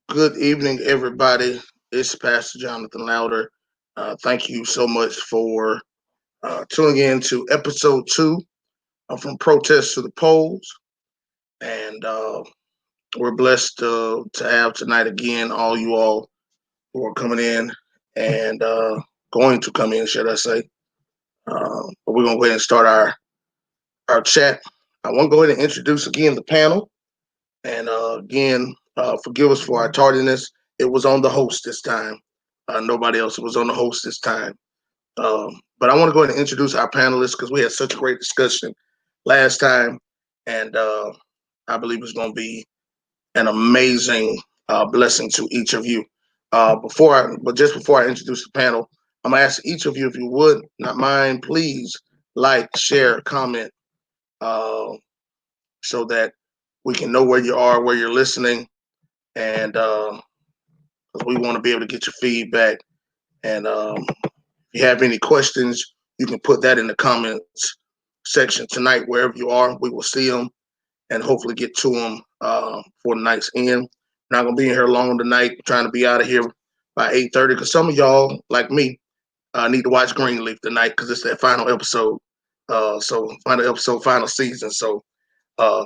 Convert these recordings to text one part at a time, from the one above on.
Good evening, everybody. It's Pastor Jonathan Louder. Thank you so much for tuning in to episode two from Protest to the Polls. And we're blessed to have tonight again all you all who are coming in and going to come in, should I say. But we're going to go ahead and start our chat. I want to go ahead and introduce again the panel. And again, forgive us for our tardiness. It was on the host this time. Nobody else was on the host this time. But I want to go ahead and introduce our panelists because we had such a great discussion last time. And I believe it's going to be an amazing blessing to each of you. Just before I introduce the panel, I'm going to ask each of you, if you would not mind, please like, share, comment, uh, so that we can know where you are, where you're listening, and we want to be able to get your feedback. And if you have any questions, you can put that in the comments section tonight, wherever you are. We will see them and hopefully get to them for the night's end. Not gonna be in here long tonight. Trying to be out of here by 8:30 because some of y'all, like me, need to watch Greenleaf tonight because it's that final episode. So final episode, final season. So, uh,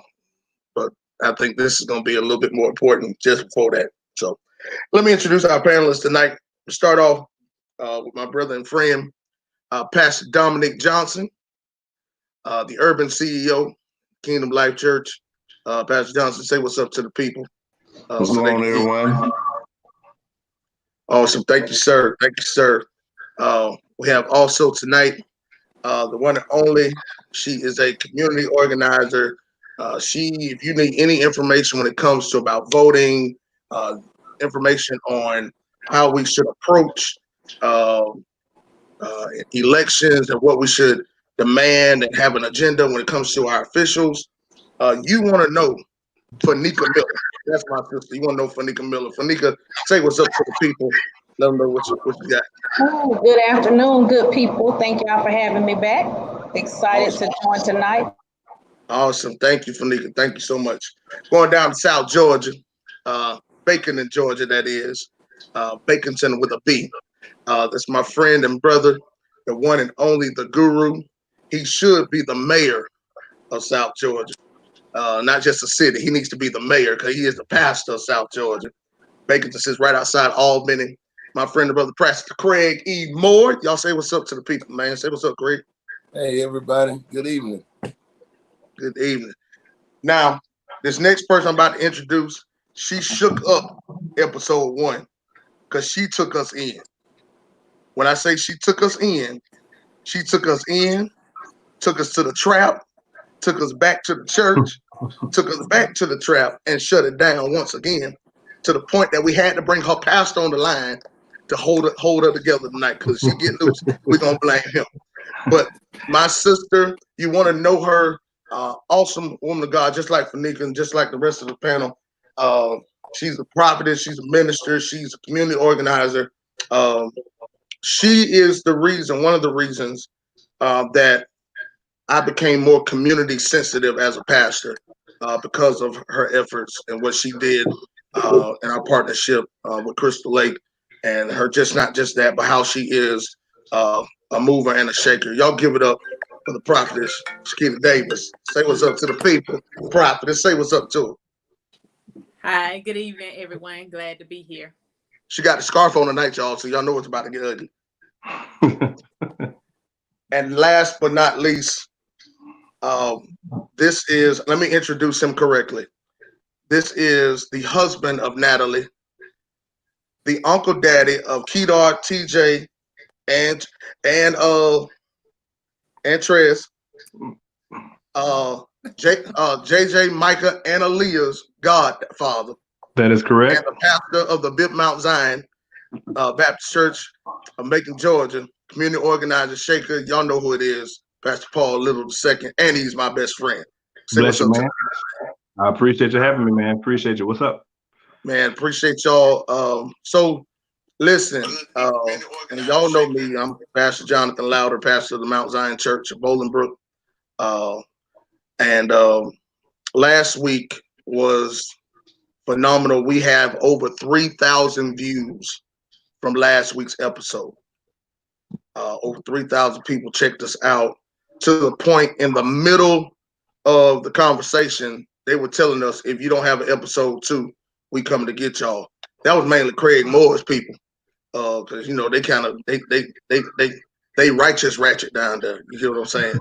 but I think this is gonna be a little bit more important just before that. So let me introduce our panelists tonight. We start off with my brother and friend, Pastor Dominic Johnson, the urban CEO, Kingdom Life Church. Pastor Johnson, say what's up to the people. What's going on, everyone? Awesome. Thank you, sir. Thank you, sir. We have also tonight the one and only. She is a community organizer. If you need any information when it comes to about voting, uh, information on how we should approach uh, elections and what we should demand and have an agenda when it comes to our officials. You want to know Fanika Miller. That's my sister. You want to know Fanika Miller. Fanika, say what's up to the people. Let them know what you got. Oh, good afternoon, good people. Thank y'all for having me back. Excited to join tonight. Awesome. Thank you, Fanika. Thank you so much. Going down to South Georgia, Bacon in Georgia, that is. Baconton with a B. That's my friend and brother, the one and only, the guru. He should be the mayor of South Georgia, not just a city. He needs to be the mayor because he is the pastor of South Georgia. Baconton sits right outside Albany. My friend and brother, Pastor Craig E. Moore. Y'all say what's up to the people, man. Say what's up, Craig. Hey, everybody. Good evening. Good evening. Now, this next person I'm about to introduce, she shook up episode one because she took us in. When I say she took us in, took us to the trap, took us back to the church, took us back to the trap, and shut it down once again to the point that we had to bring her pastor on the line to hold her together tonight because she get loose. We're going to blame him. But my sister, you want to know her, awesome woman of God, just like Fanika and just like the rest of the panel. She's a prophetess. She's a minister. She's a community organizer. She is one of the reasons that I became more community sensitive as a pastor because of her efforts and what she did in our partnership with Crystal Lake, and her not just that, but how she is a mover and a shaker. Y'all give it up for the prophetess, Shakita Davis. Say what's up to the people. Prophetess, say what's up to her. Hi, good evening, everyone. Glad to be here. She got the scarf on tonight, y'all, so y'all know it's about to get ugly. And last but not least, let me introduce him correctly. This is the husband of Natalie, the uncle daddy of Kedar, TJ, and Trez, JJ, Micah, and Aaliyah's godfather. That is correct. And the pastor of the Bip Mount Zion Baptist Church of Macon, Georgia, community organizer, shaker. Y'all know who it is, Pastor Paul Little II, and he's my best friend. Bless you, man. I appreciate you having me, man. Appreciate you. What's up? Man, appreciate y'all. So listen, and y'all know me. I'm Pastor Jonathan Louder, pastor of the Mount Zion Church of Bolingbrook. And last week was phenomenal. We have over 3,000 views from last week's episode. Over 3,000 people checked us out, to the point in the middle of the conversation, they were telling us, if you don't have an episode 2, we coming to get y'all. That was mainly Craig Moore's people, because they kind of they righteous ratchet down there. You hear what I'm saying?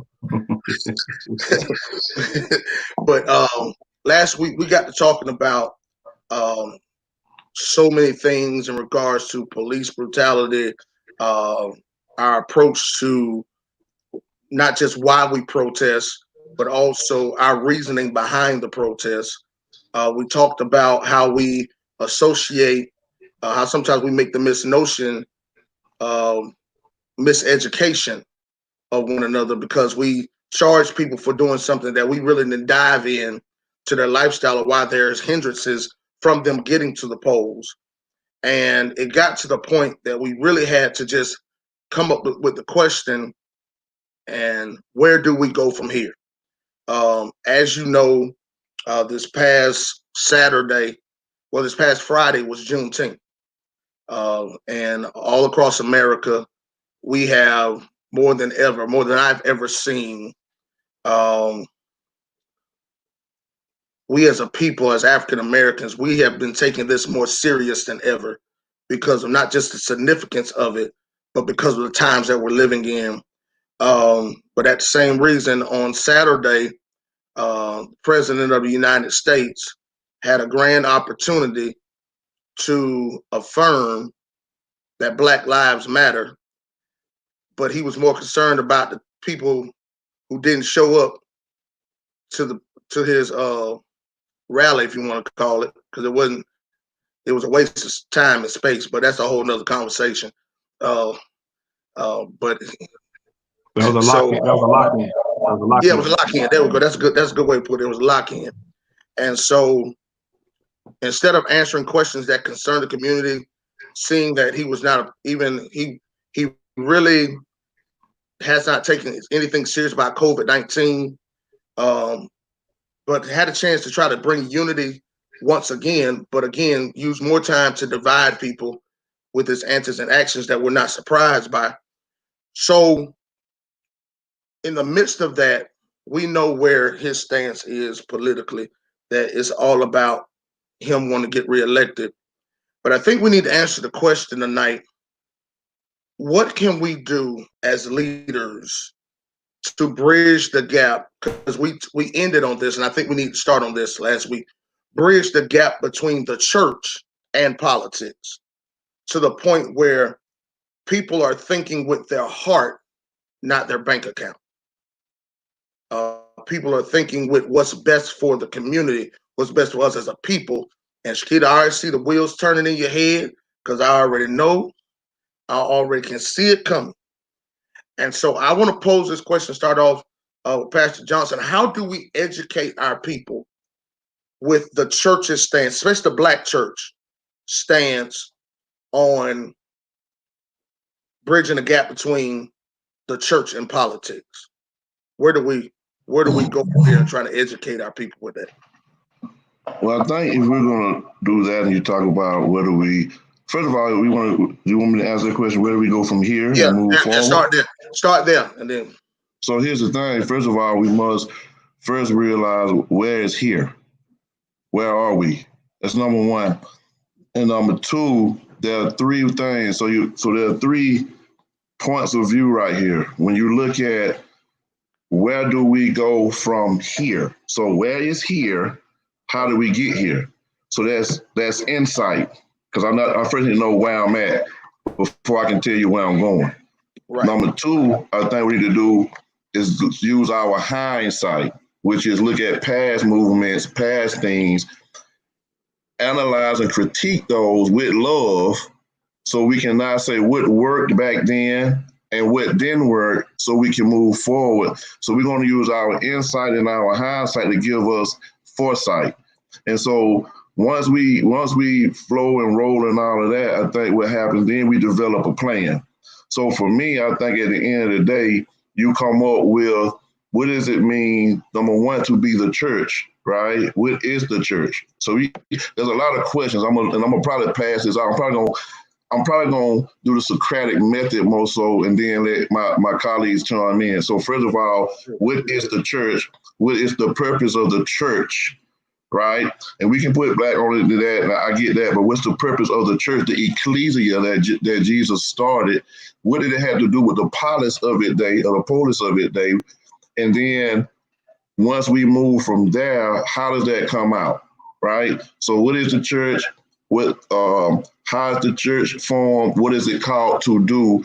But last week we got to talking about so many things in regards to police brutality, our approach to not just why we protest, but also our reasoning behind the protest. We talked about how we associate, how sometimes we make the misnotion, miseducation of one another, because we charge people for doing something that we really didn't dive in to their lifestyle, or why there's hindrances from them getting to the polls. And it got to the point that we really had to just come up with the question, and where do we go from here? As you know, this past Friday was Juneteenth. And all across America, we have more than I've ever seen, we as a people, as African Americans, we have been taking this more serious than ever, because of not just the significance of it, but because of the times that we're living in. But at the same reason, on Saturday, President of the United States had a grand opportunity to affirm that Black Lives Matter, but he was more concerned about the people who didn't show up to his rally, if you want to call it, because it was a waste of time and space. But that's a whole nother conversation. But That was a lock in. That was a lock in. Yeah, it was a lock in. There we go. That's good. That's a good way to put it. It was a lock in. And so, instead of answering questions that concern the community, seeing that he was not even he really has not taken anything serious about COVID-19, but had a chance to try to bring unity once again, but again, use more time to divide people with his answers and actions that we're not surprised by. So, in the midst of that, we know where his stance is politically, that it's all about him wanting to get reelected. But I think we need to answer the question tonight: what can we do as leaders to bridge the gap? Because we ended on this, and I think we need to start on this last week. Bridge the gap between the church and politics, to the point where people are thinking with their heart, not their bank account. People are thinking with what's best for the community, what's best for us as a people. And Shakita, I already see the wheels turning in your head, because I already know, I already can see it coming. And so I want to pose this question, start off with Pastor Johnson. How do we educate our people with the church's stance, especially the Black church stance, on bridging the gap between the church and politics? Where do we go from here and trying to educate our people with that? Well, I think if we're going to do that, and you talk about where do we, first of all, do you want me to answer the question, where do we go from here and move forward? Start there, and then. So here's the thing. First of all, we must first realize, where is here? Where are we? That's number one. And number two, there are three things. So there are 3 points of view right here. When you look at where do we go from here? So where is here? How do we get here? So that's insight, because I first need to know where I'm at before I can tell you where I'm going. Right. Number two, I think we need to do is use our hindsight, which is look at past movements, past things, analyze and critique those with love, so we can now say what worked back then and what didn't work, so we can move forward. So we're going to use our insight and our hindsight to give us foresight. And so once we flow and roll and all of that, I think what happens then, we develop a plan. So for me, I think at the end of the day, you come up with what does it mean, number one, to be the church, right? What is the church? So there's a lot of questions. I'm gonna probably pass this out. I'm probably gonna do the Socratic method more so, and then let my colleagues chime in. So first of all, what is the church? What is the purpose of the church? Right? And we can put black on into that, and I get that, but what's the purpose of the church, the ecclesia that Jesus started? What did it have to do with the polis of it day, or the polis of it day? And then once we move from there, how does that come out? Right? So what is the church? How is the church formed? What is it called to do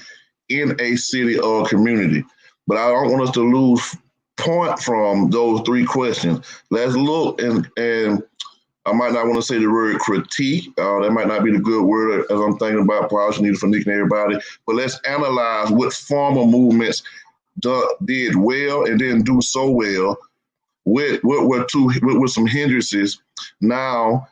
in a city or community? But I don't want us to lose point from those three questions. Let's look, and I might not want to say the word critique. That might not be the good word as I'm thinking about. Probably should need for Nick and everybody. But let's analyze what former movements did well and didn't do so well. What were some hindrances? Now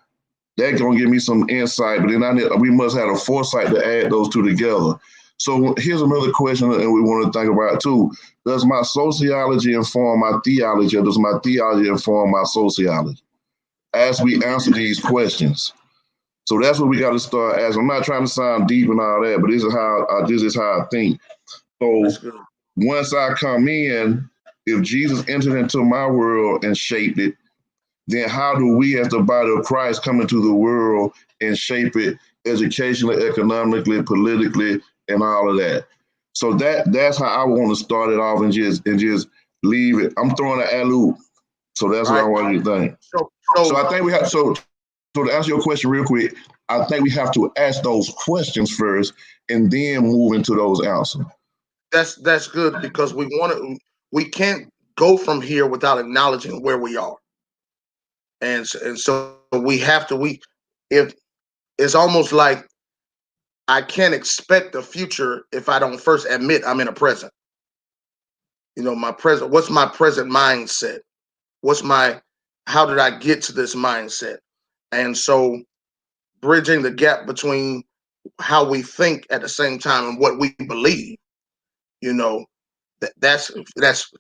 that's gonna give me some insight. But then we must have a foresight to add those two together. So here's another question, and we want to think about too. Does my sociology inform my theology, or does my theology inform my sociology? As we answer these questions. So that's what we got to start asking. I'm not trying to sound deep and all that, but this is how I think. So once I come in, if Jesus entered into my world and shaped it, then how do we as the body of Christ come into the world and shape it educationally, economically, politically, and all of that? So that's how I want to start it off and just leave it. I'm throwing an alley-oop. So that's what I want you to think. So I think we have so to answer your question real quick, I think we have to ask those questions first and then move into those answers. That's good, because we can't go from here without acknowledging where we are. And so we have to if it's almost like I can't expect a future if I don't first admit I'm in a present. My present, what's my present mindset? How did I get to this mindset? And so bridging the gap between how we think at the same time and what we believe, that's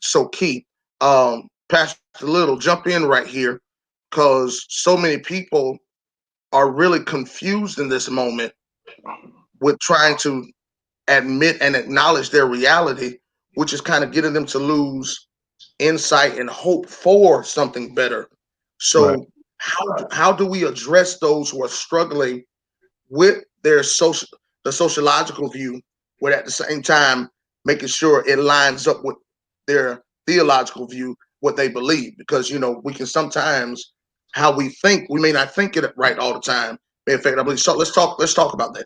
so key. Pastor Little, jump in right here, because so many people are really confused in this moment with trying to admit and acknowledge their reality, which is kind of getting them to lose insight and hope for something better. So Right. how do we address those who are struggling with the sociological view, but at the same time making sure it lines up with their theological view, what they believe? Because we can sometimes, how we think, we may not think it right all the time. In fact, I believe so. Let's talk about that.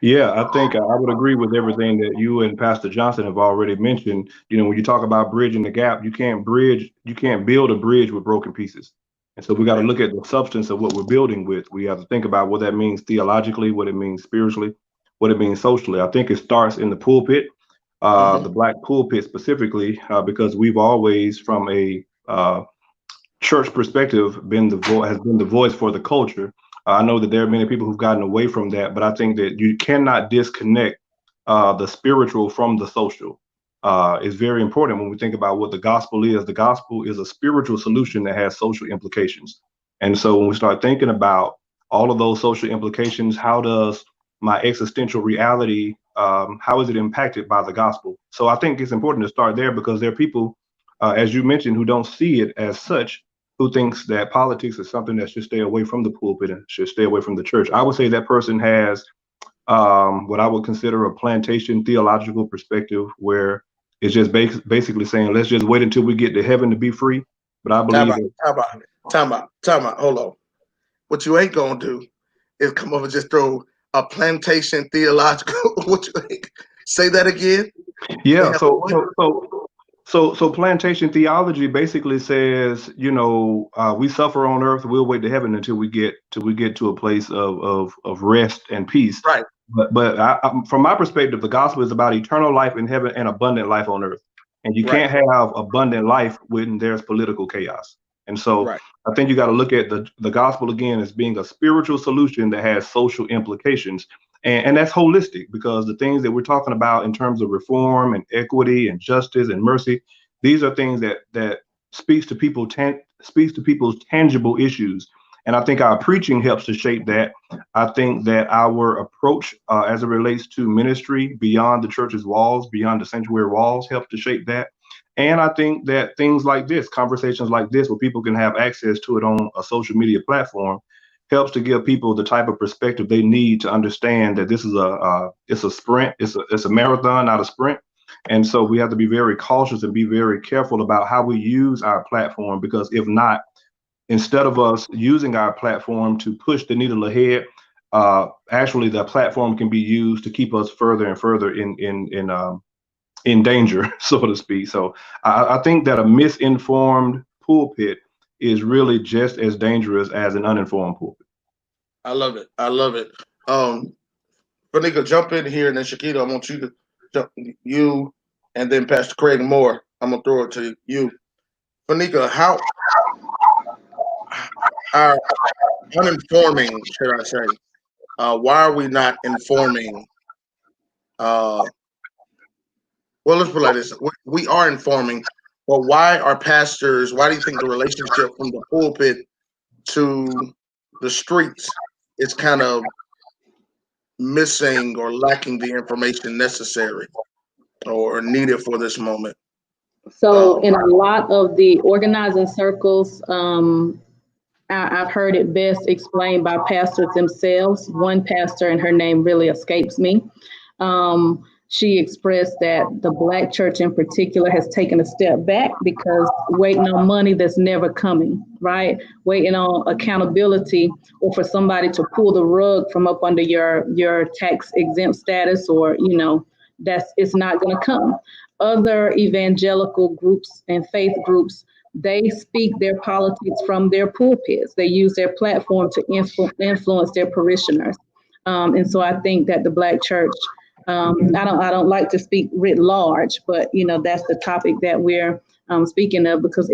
Yeah, I think I would agree with everything that you and Pastor Johnson have already mentioned. When you talk about bridging the gap, you can't build a bridge with broken pieces. And so we got to look at the substance of what we're building with. We have to think about what that means theologically, what it means spiritually, what it means socially. I think it starts in the pulpit, the black pulpit specifically, because we've always, from a church perspective, has been the voice for the culture. I know that there are many people who've gotten away from that, but I think that you cannot disconnect the spiritual from the social. It's very important when we think about what the gospel is. The gospel is a spiritual solution that has social implications. And so when we start thinking about all of those social implications, how does my existential reality, how is it impacted by the gospel? So I think it's important to start there, because there are people, as you mentioned, who don't see it as such, who thinks that politics is something that should stay away from the pulpit and should stay away from the church. I would say that person has what I would consider a plantation theological perspective, where it's just basically saying, let's just wait until we get to heaven to be free. But I believe Time out. Hold on. What you ain't gonna do is come over and just throw a plantation theological. Say that again? Yeah. So plantation theology basically says, we suffer on earth, we'll wait to heaven until we get to a place of rest and peace. Right. But from my perspective, the gospel is about eternal life in heaven and abundant life on earth. And you can't have abundant life when there's political chaos. And so I think you got to look at the gospel again as being a spiritual solution that has social implications. And that's holistic, because the things that we're talking about in terms of reform and equity and justice and mercy, These are things that speaks to people's tangible issues. And I think our preaching helps to shape that. I think that our approach as it relates to ministry beyond the church's walls, beyond the sanctuary walls, helps to shape that. And I think that things like this, conversations like this, where people can have access to it on a social media platform, helps to give people the type of perspective they need to understand that this is it's a sprint, it's a marathon, not a sprint. And so we have to be very cautious and be very careful about how we use our platform, because if not, instead of us using our platform to push the needle ahead, actually the platform can be used to keep us further and further in danger, so to speak. So I think that a misinformed pulpit is really just as dangerous as an uninformed pulpit. I love it. I love it. Fanika, jump in here, and then Shakita, I want you to jump, you, and then Pastor Craig Moore. I'm gonna throw it to you. Fanika, how are uninforming, should I say? Why are we not informing? Well, let's put it like this: we are informing, but why are pastors? Why do you think the relationship from the pulpit to the streets is kind of missing or lacking the information necessary or needed for this moment? So in a lot of the organizing circles, I've heard it best explained by pastors themselves. One pastor, and her name really escapes me, she expressed that the Black church in particular has taken a step back because waiting on money that's never coming, right? Waiting on accountability, or for somebody to pull the rug from up under your tax exempt status, or, it's not going to come. Other evangelical groups and faith groups, they speak their politics from their pulpits. They use their platform to influence their parishioners. And so I think that the Black church, I don't like to speak writ large, but that's the topic that we're speaking of, because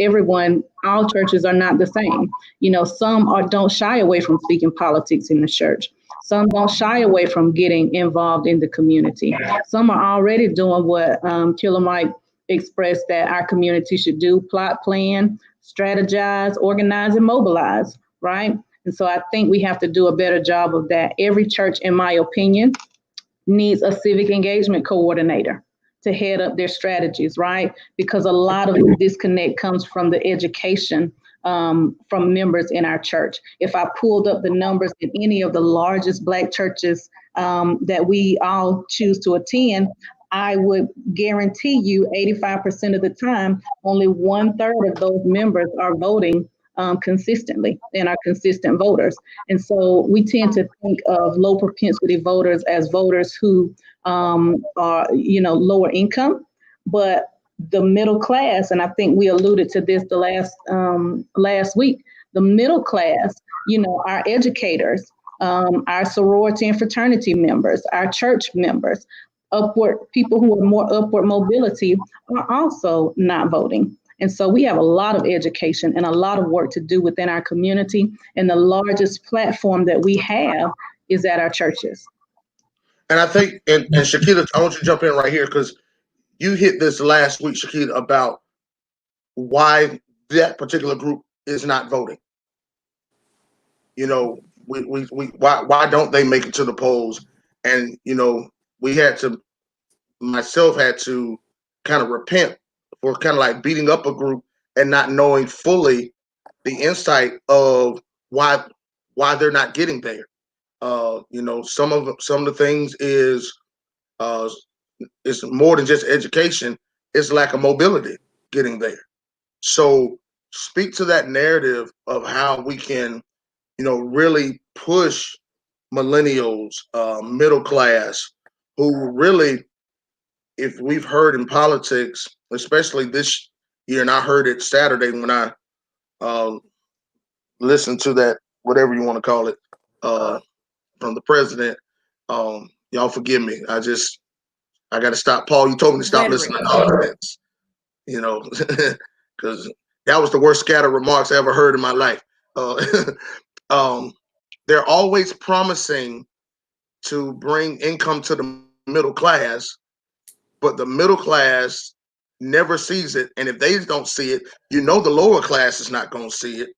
all churches are not the same. Some don't shy away from speaking politics in the church. Some don't shy away from getting involved in the community. Some are already doing what Killer Mike expressed that our community should do: plot, plan, strategize, organize, and mobilize, right? And so I think we have to do a better job of that. Every church, in my opinion, needs a civic engagement coordinator to head up their strategies, right? Because a lot of the disconnect comes from the education from members in our church. If I pulled up the numbers in any of the largest Black churches that we all choose to attend, I would guarantee you 85% of the time, only 1/3 of those members are voting consistently and are consistent voters. And so we tend to think of low propensity voters as voters who are, lower income, but the middle class, and I think we alluded to this the last week, the middle class, our educators, our sorority and fraternity members, our church members, people who are more upward mobility are also not voting. And so we have a lot of education and a lot of work to do within our community. And the largest platform that we have is at our churches. And I think, and Shakita, I want you to jump in right here, because you hit this last week, Shakita, about why that particular group is not voting. Why don't they make it to the polls? And myself had to kind of repent for kind of like beating up a group and not knowing fully the insight of why they're not getting there. Some of the things is more than just education. It's lack of mobility getting there. So speak to that narrative of how we can, really push millennials, middle class, who really, if we've heard in politics, especially this year, and I heard it Saturday when I listened to that, whatever you want to call it, from the president. Y'all forgive me. I got to stop. Paul, you told me to stop listening to nonsense, because that was the worst scattered remarks I ever heard in my life. They're always promising to bring income to the middle class, but the middle class never sees it. And if they don't see it, the lower class is not going to see it.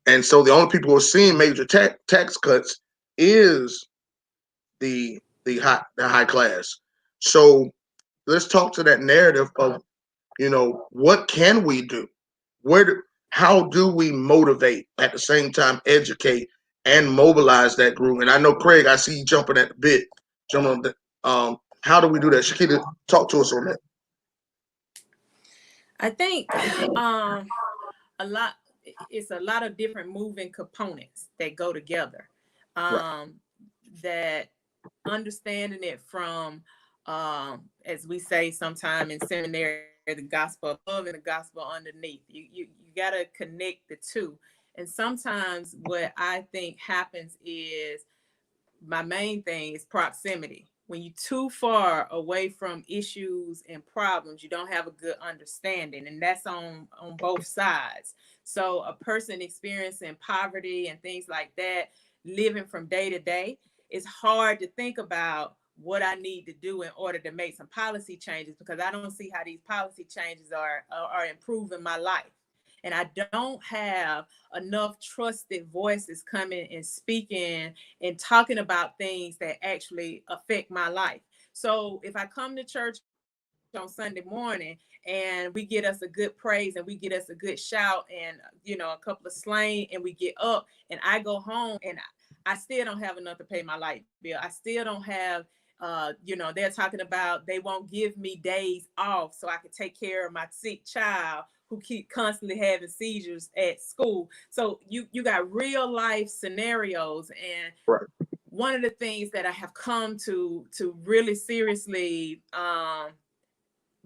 And so the only people who are seeing major tax cuts is the high class. So let's talk to that narrative of, what can we do? How do we motivate, at the same time educate and mobilize that group? And I know, Craig, I see you jumping at the bit. How do we do that? Shakita, talk to us on that. I think it's a lot of different moving components that go together. Right. That understanding it from, as we say sometime in seminary, the gospel above and the gospel underneath. You got to connect the two. And sometimes what I think happens is, my main thing is proximity. When you're too far away from issues and problems, you don't have a good understanding, and that's on both sides. So a person experiencing poverty and things like that, living from day to day, it's hard to think about what I need to do in order to make some policy changes, because I don't see how these policy changes are improving my life. And I don't have enough trusted voices coming and speaking and talking about things that actually affect my life. So if I come to church on Sunday morning and we get us a good praise and we get us a good shout and a couple of slang, and we get up, and I go home and I still don't have enough to pay my light bill. I still don't have they're talking about they won't give me days off so I can take care of my sick child who keep constantly having seizures at school. So you got real life scenarios. And right. One of the things that I have come to really seriously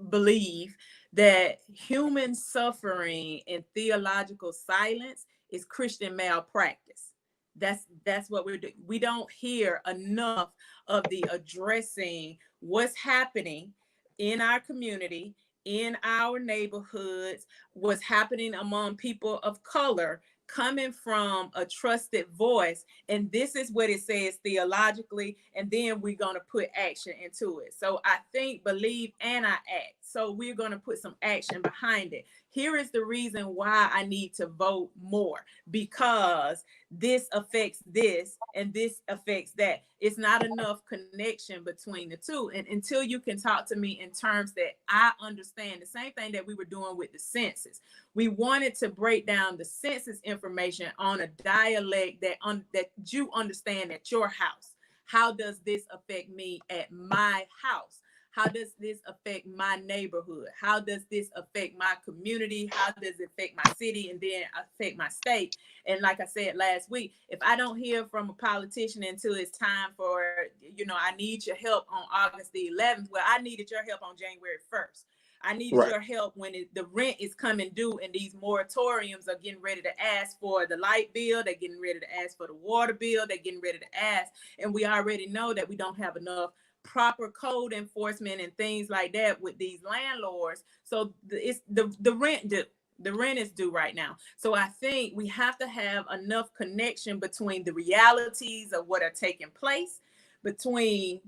believe, that human suffering and theological silence is Christian malpractice. That's what we're doing. We don't hear enough of the addressing what's happening in our community, in our neighborhoods, what's happening among people of color, coming from a trusted voice. And this is what it says theologically, and then we're going to put action into it. So I think believe and I act. So we're going to put some action behind it. Here is the reason why I need to vote more, because this affects this and this affects that. It's not enough connection between the two. And until you can talk to me in terms that I understand, the same thing that we were doing with the census. We wanted to break down the census information on a dialect that you understand at your house. How does this affect me at my house? How does this affect my neighborhood? How does this affect my community? How does it affect my city and then affect my state? And like I said last week, if I don't hear from a politician until it's time for, I need your help on August the 11th. Well, I needed your help on January 1st. I needed your help when the rent is coming due and these moratoriums are getting ready to ask for the light bill. They're getting ready to ask for the water bill. They're getting ready to ask. And we already know that we don't have enough proper code enforcement and things like that with these landlords. So it's the rent due. The rent is due right now. So I think we have to have enough connection between the realities of what are taking place, between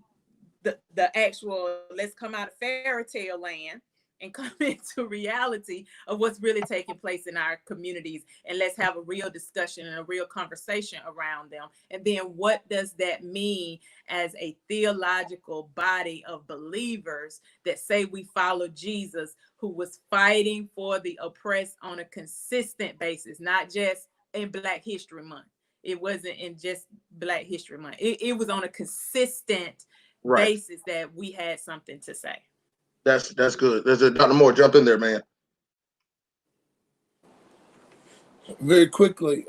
the actual, let's come out of fairy tale land and come into reality of what's really taking place in our communities. And let's have a real discussion and a real conversation around them. And then what does that mean as a theological body of believers that say we follow Jesus, who was fighting for the oppressed on a consistent basis, not just in Black History Month. It wasn't in just Black History Month. It was on a consistent basis that we had something to say. That's good. There's Dr. Moore, jump in there, man. Very quickly,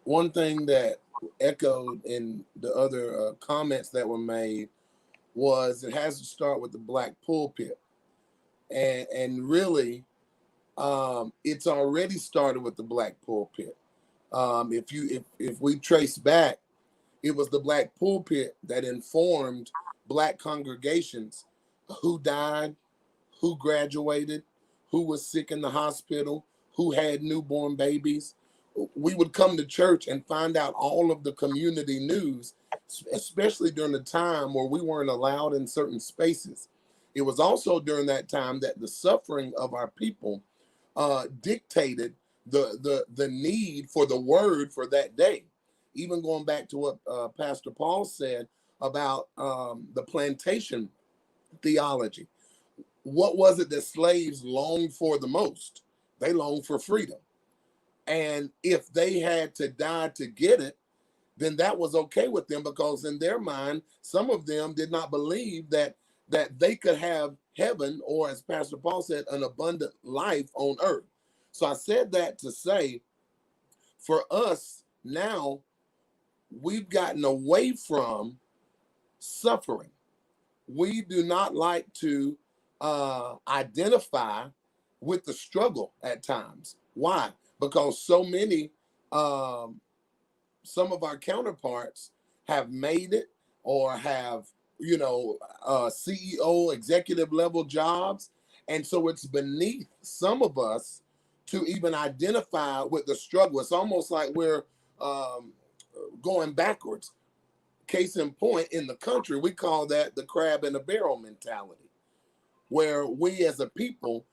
one thing that echoed in the other comments that were made was it has to start with the Black pulpit, and really, it's already started with the Black pulpit. If we trace back, it was the Black pulpit that informed Black congregations who died, who graduated, who was sick in the hospital, who had newborn babies. We would come to church and find out all of the community news, especially during the time where we weren't allowed in certain spaces. It was also during that time that the suffering of our people dictated the need for the word for that day. Even going back to what Pastor Paul said about the plantation theology. What was it that slaves longed for the most? They longed for freedom. And if they had to die to get it, then that was okay with them, because in their mind, some of them did not believe that they could have heaven, or as Pastor Paul said, an abundant life on earth. So I said that to say, for us now, we've gotten away from suffering. We do not like to identify with the struggle at times. Why? Because so many, some of our counterparts have made it, or have, CEO, executive level jobs. And so it's beneath some of us to even identify with the struggle. It's almost like we're going backwards. Case in point, in the country, we call that the crab in the barrel mentality, where we as a people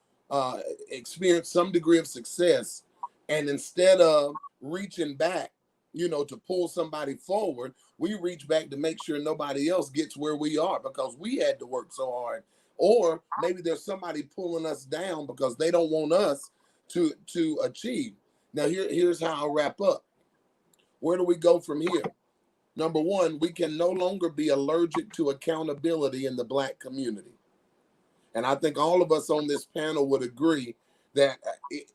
experience some degree of success, and instead of reaching back, to pull somebody forward, we reach back to make sure nobody else gets where we are because we had to work so hard. Or maybe there's somebody pulling us down because they don't want us to achieve. Now, here's how I'll wrap up. Where do we go from here? Number one, we can no longer be allergic to accountability in the Black community. And I think all of us on this panel would agree that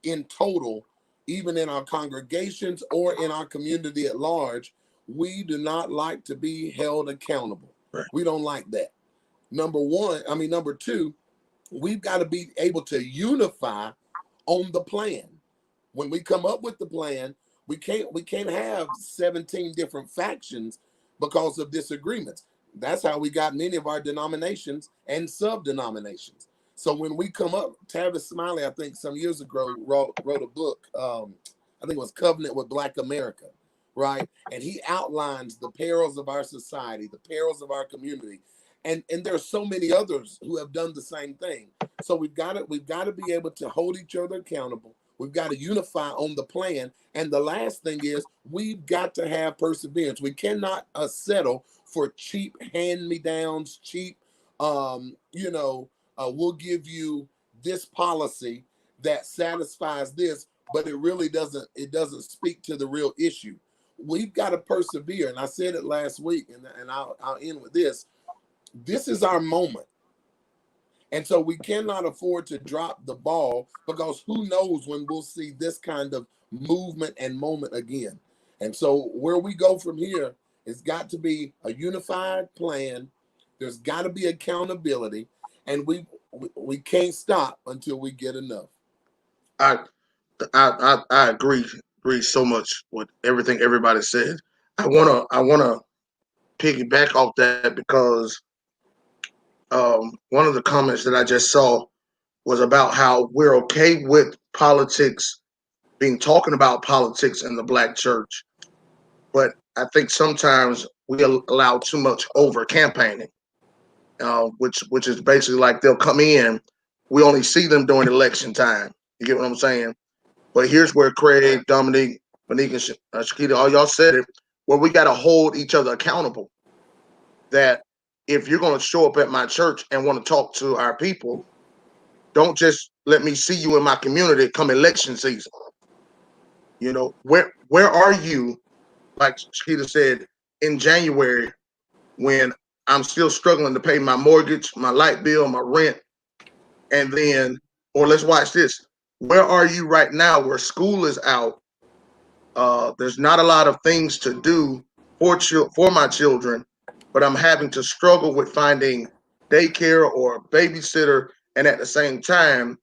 in total, even in our congregations or in our community at large, we do not like to be held accountable. Right. We don't like that. Number two, we've got to be able to unify on the plan. When we come up with the plan, we can't have 17 different factions because of disagreements. That's how we got many of our denominations and sub-denominations. So when we come up, Tavis Smiley, I think some years ago, wrote a book, I think it was Covenant with Black America, right? And he outlines the perils of our society, the perils of our community. And there's so many others who have done the same thing. So we've got to be able to hold each other accountable. We've got to unify on the plan. And the last thing is, we've got to have perseverance. We cannot settle for cheap hand-me-downs, cheap, we'll give you this policy that satisfies this, but it really doesn't speak to the real issue. We've got to persevere. And I said it last week, and I'll end with this. This is our moment. And so we cannot afford to drop the ball, because who knows when we'll see this kind of movement and moment again. And so where we go from here, it's got to be a unified plan. There's got to be accountability, and we can't stop until we get enough. I agree so much with everything everybody said. I wanna piggyback off that, because one of the comments that I just saw was about how we're okay with politics, talking about politics in the Black church, but I think sometimes we allow too much over campaigning, which is basically like they'll come in, we only see them during election time. You get what I'm saying? But here's where Craig, Dominique, Monique, and Shakita, all y'all said it, where we got to hold each other accountable. That if you're going to show up at my church and want to talk to our people, don't just let me see you in my community come election season. Where are you, like Shakita said, in January, when I'm still struggling to pay my mortgage, my light bill, my rent, and then, or let's watch this. Where are you right now where school is out? There's not a lot of things to do for my children, but I'm having to struggle with finding daycare or babysitter, and at the same time,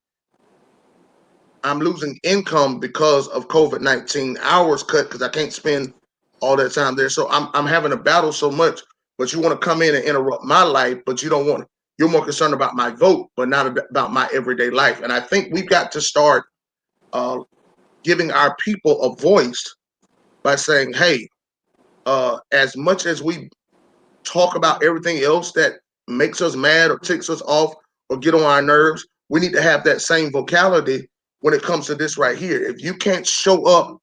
I'm losing income because of COVID-19. Hours cut because I can't spend all that time there. So I'm having to battle so much. But you want to come in and interrupt my life, but you don't want. You're more concerned about my vote, but not about my everyday life. And I think we've got to start giving our people a voice by saying, hey, as much as we talk about everything else that makes us mad or ticks us off, or get on our nerves, we need to have that same vocality when it comes to this right here. If you can't show up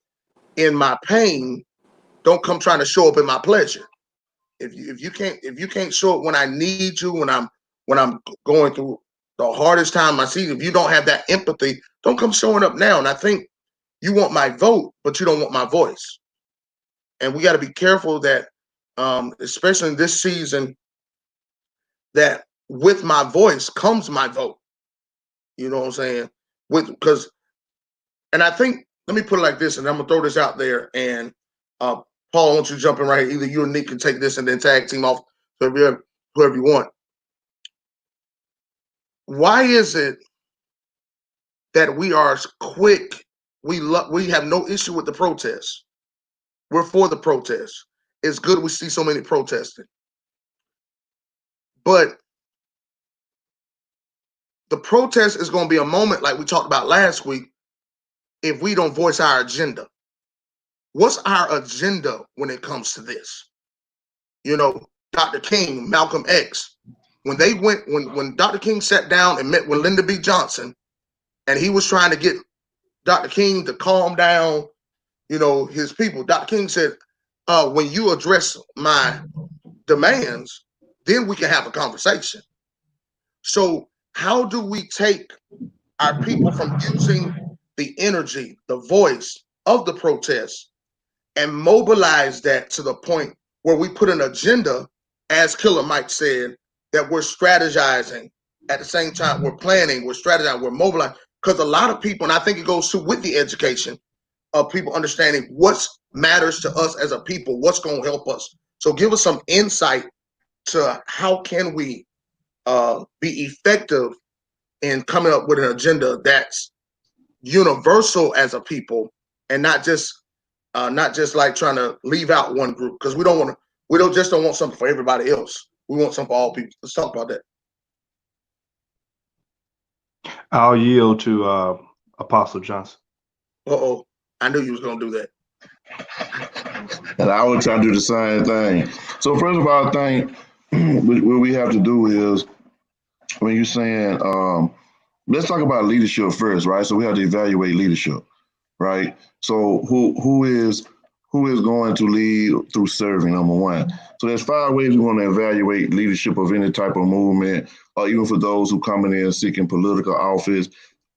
in my pain, don't come trying to show up in my pleasure. If you can't show up when I need you, when I'm going through the hardest time I see, if you don't have that empathy, don't come showing up now. And I think you want my vote, but you don't want my voice. And we got to be careful that, especially in this season, that with my voice comes my vote. You know what I'm saying? And I think, let me put it like this, and I'm gonna throw this out there. And Paul, I want you to jump in right here. Either you or Nick can take this and then tag team off whoever you want. Why is it that we are quick? We have no issue with the protests. We're for the protests. It's good we see so many protesting. But the protest is going to be a moment like we talked about last week if we don't voice our agenda. What's our agenda when it comes to this? You know, Dr. King, Malcolm X, when Dr. King sat down and met with Lyndon B. Johnson, and he was trying to get Dr. King to calm down, his people. Dr. King said, when you address my demands, then we can have a conversation. So how do we take our people from using the energy, the voice of the protest, and mobilize that to the point where we put an agenda, as Killer Mike said, that we're strategizing at the same time, we're planning, we're strategizing, we're mobilizing. Because a lot of people, and I think it goes to with the education of people understanding what matters to us as a people, what's going to help us. So give us some insight to how can we be effective in coming up with an agenda that's universal as a people, and not just like trying to leave out one group, because we don't want something for everybody else. We want something for all people. Let's talk about that. I'll yield to Apostle Johnson. Uh-oh. I knew you was going to do that. And I would try to do the same thing. So first of all, I think what we have to do is, when you're saying, let's talk about leadership first, right? So we have to evaluate leadership, right? So who is going to lead through serving, number one. So there's 5 ways we want to evaluate leadership of any type of movement, or even for those who coming in seeking political office,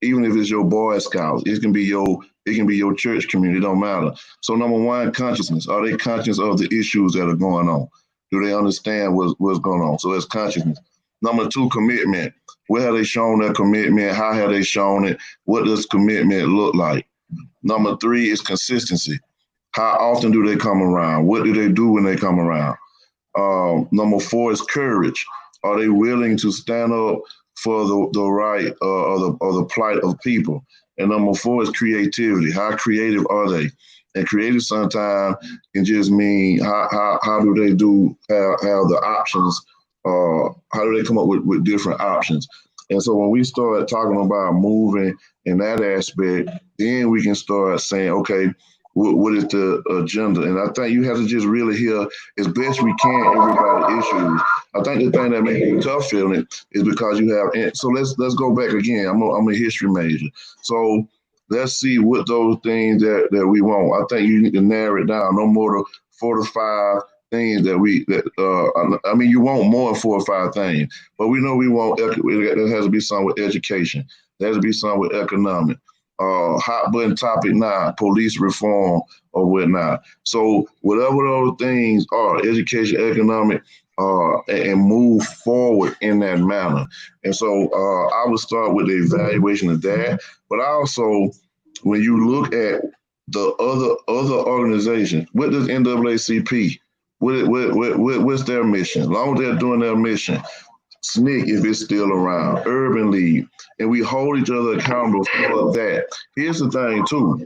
even if it's your Boy Scouts, it can be your church community, it don't matter. So number one, consciousness. Are they conscious of the issues that are going on? Do they understand what's going on? So that's consciousness. Number 2, commitment. Where have they shown their commitment? How have they shown it? What does commitment look like? Number 3 is consistency. How often do they come around? What do they do when they come around? Number 4 is courage. Are they willing to stand up for the right or the plight of people? And number 4 is creativity. How creative are they? And creative sometimes can just mean how do they have the options? How do they come up with different options? And so when we start talking about moving in that aspect, then we can start saying, okay, what is the agenda? And I think you have to just really hear as best we can everybody's issues. I think the thing that makes me tough feeling it is because you have. So let's go back again. I'm a history major, so let's see what those things that we want. I think you need to narrow it down. No more than 4 to 5 things I mean, you want more than 4 or 5 things, but we know we want. There has to be some with education. There has to be some with economic. Hot button topic now, police reform or whatnot. So whatever those things are, education, economic, and move forward in that manner. And so I would start with the evaluation of that. But also, when you look at the other organizations, what does NAACP? What's their mission? As long as they're doing their mission, SNCC, if it's still around, Urban League, and we hold each other accountable for that. Here's the thing too,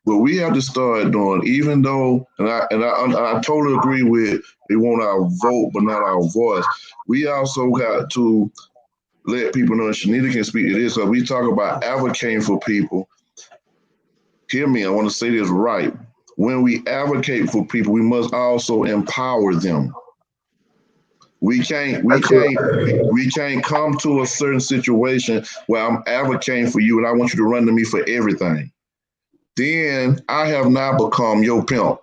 what we have to start doing, even though, and I totally agree with they want our vote but not our voice. We also got to let people know. Shanita can speak to this. So we talk about advocating for people. Hear me. I want to say this right. When we advocate for people, we must also empower them. We can't come to a certain situation where I'm advocating for you and I want you to run to me for everything. Then I have now become your pimp,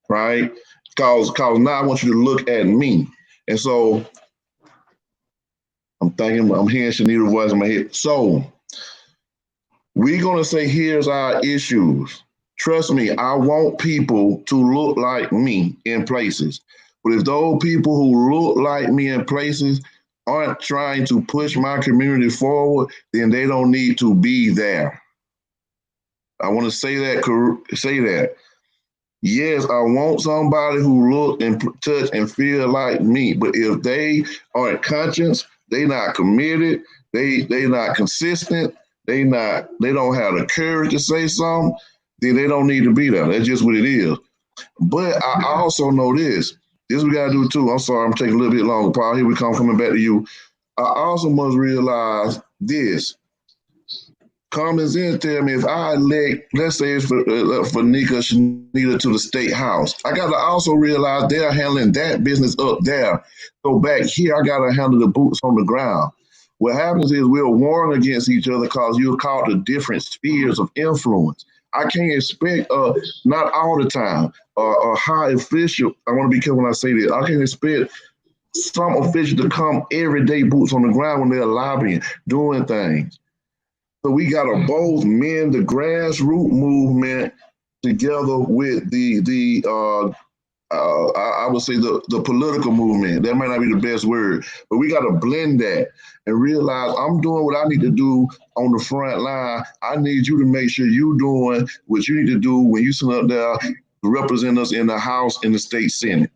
right? Cause now I want you to look at me. And so I'm hearing Shanita's voice in my head. So we're gonna say, here's our issues. Trust me, I want people to look like me in places. But if those people who look like me in places aren't trying to push my community forward, then they don't need to be there. I want to say that. Yes, I want somebody who look and touch and feel like me. But if they aren't conscious, they not committed, they not consistent, they don't have the courage to say something, then they don't need to be there. That's just what it is. But I also know this. This we gotta do too. I'm sorry, I'm taking a little bit longer, Paul. Here we come, coming back to you. I also must realize this. Common sense tell me if I elect, let's say it's for Nika Shanita to the state house, I got to also realize they're handling that business up there. So back here, I got to handle the boots on the ground. What happens is we'll warn against each other because you're caught to different spheres of influence. I can't expect, not all the time, a high official, I want to be careful when I say this, I can't expect some official to come every day boots on the ground when they're lobbying, doing things. So we got to both mend the grassroots movement together with I would say the political movement. That might not be the best word, but we got to blend that and realize I'm doing what I need to do on the front line. I need you to make sure you're doing what you need to do when you sit up there to represent us in the House and the state Senate.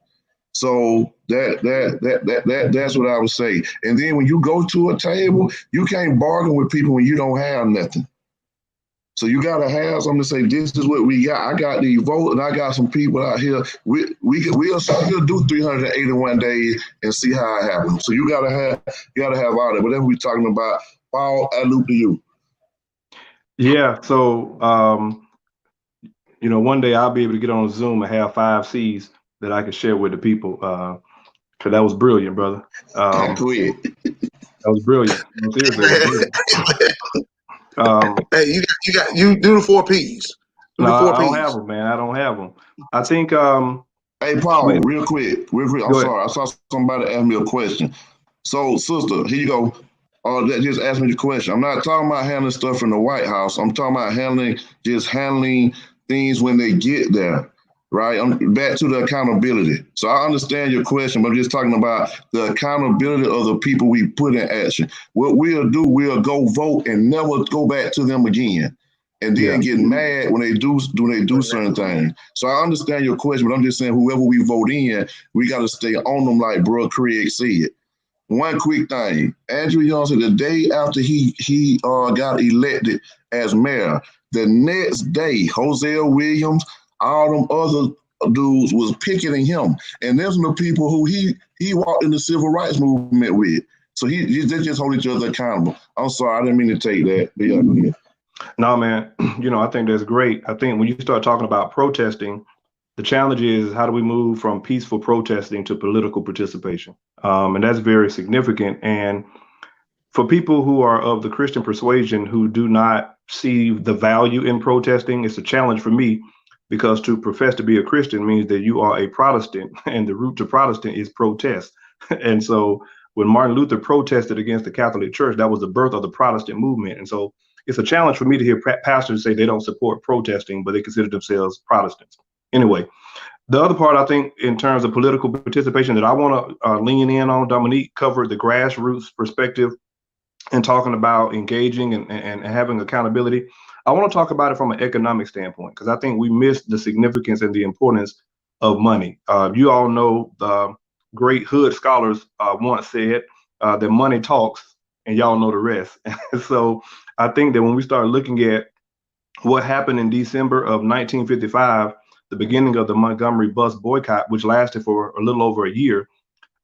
So that's what I would say. And then when you go to a table, you can't bargain with people when you don't have nothing. So you gotta have something to say. This is what we got. I got the vote, and I got some people out here. We'll do 381 days and see how it happens. So you gotta have all that. Whatever we're talking about, Paul, I loop to you. Yeah. So one day I'll be able to get on Zoom and have 5 C's that I can share with the people. Cause that was brilliant, brother. I quit. That was brilliant. No, seriously, it was brilliant. Hey, you do the 4 P's. Do the 4 I don't P's. have them, man. I don't have them. I think. Hey, Paul, real quick. I'm sorry. I saw somebody ask me a question. So, sister, here you go. That just asked me the question. I'm not talking about handling stuff in the White House. I'm talking about handling things when they get there, right? I'm back to the accountability. So I understand your question, but I'm just talking about the accountability of the people we put in action. What we'll do, we'll go vote and never go back to them again. And then get mad when they do certain things. So I understand your question, but I'm just saying whoever we vote in, we got to stay on them like Bro Craig said. One quick thing, Andrew Young said the day after he got elected as mayor, the next day, Hosea Williams, all them other dudes was picketing him. And there's no people who he walked in the civil rights movement with. So they just hold each other accountable. I'm sorry, I didn't mean to take that. But yeah. No, man, I think that's great. I think when you start talking about protesting, the challenge is how do we move from peaceful protesting to political participation? And that's very significant. And for people who are of the Christian persuasion who do not see the value in protesting, it's a challenge for me because to profess to be a Christian means that you are a Protestant, and the root to Protestant is protest. And so when Martin Luther protested against the Catholic Church, that was the birth of the Protestant movement. And so it's a challenge for me to hear pastors say they don't support protesting, but they consider themselves Protestants. Anyway, the other part, I think, in terms of political participation that I want to lean in on, Dominique covered the grassroots perspective and talking about engaging and having accountability. I want to talk about it from an economic standpoint, because I think we miss the significance and the importance of money. You all know the great hood scholars once said that money talks, and y'all know the rest. So I think that when we start looking at what happened in December of 1955, the beginning of the Montgomery bus boycott, which lasted for a little over a year,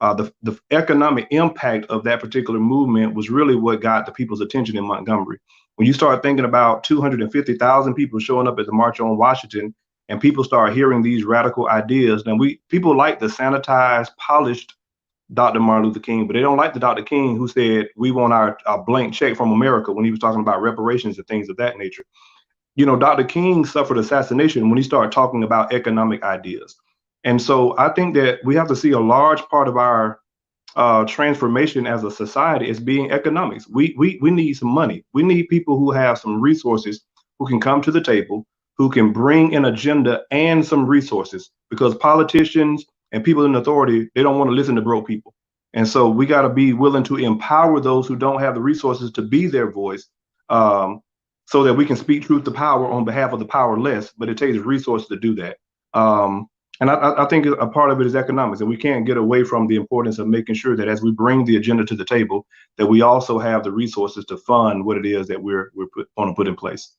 the economic impact of that particular movement was really what got the people's attention in Montgomery. When you start thinking about 250,000 people showing up at the March on Washington and people start hearing these radical ideas, then people like the sanitized, polished Dr. Martin Luther King, but they don't like the Dr. King who said we want our blank check from America when he was talking about reparations and things of that nature. Dr. King suffered assassination when he started talking about economic ideas. And so I think that we have to see a large part of our transformation as a society as being economics. We need some money. We need people who have some resources, who can come to the table, who can bring an agenda and some resources, because politicians and people in authority, they don't want to listen to broke people. And so we got to be willing to empower those who don't have the resources to be their voice, so that we can speak truth to power on behalf of the powerless, but it takes resources to do that. And I think a part of it is economics, and we can't get away from the importance of making sure that as we bring the agenda to the table, that we also have the resources to fund what it is that we're want to put in place.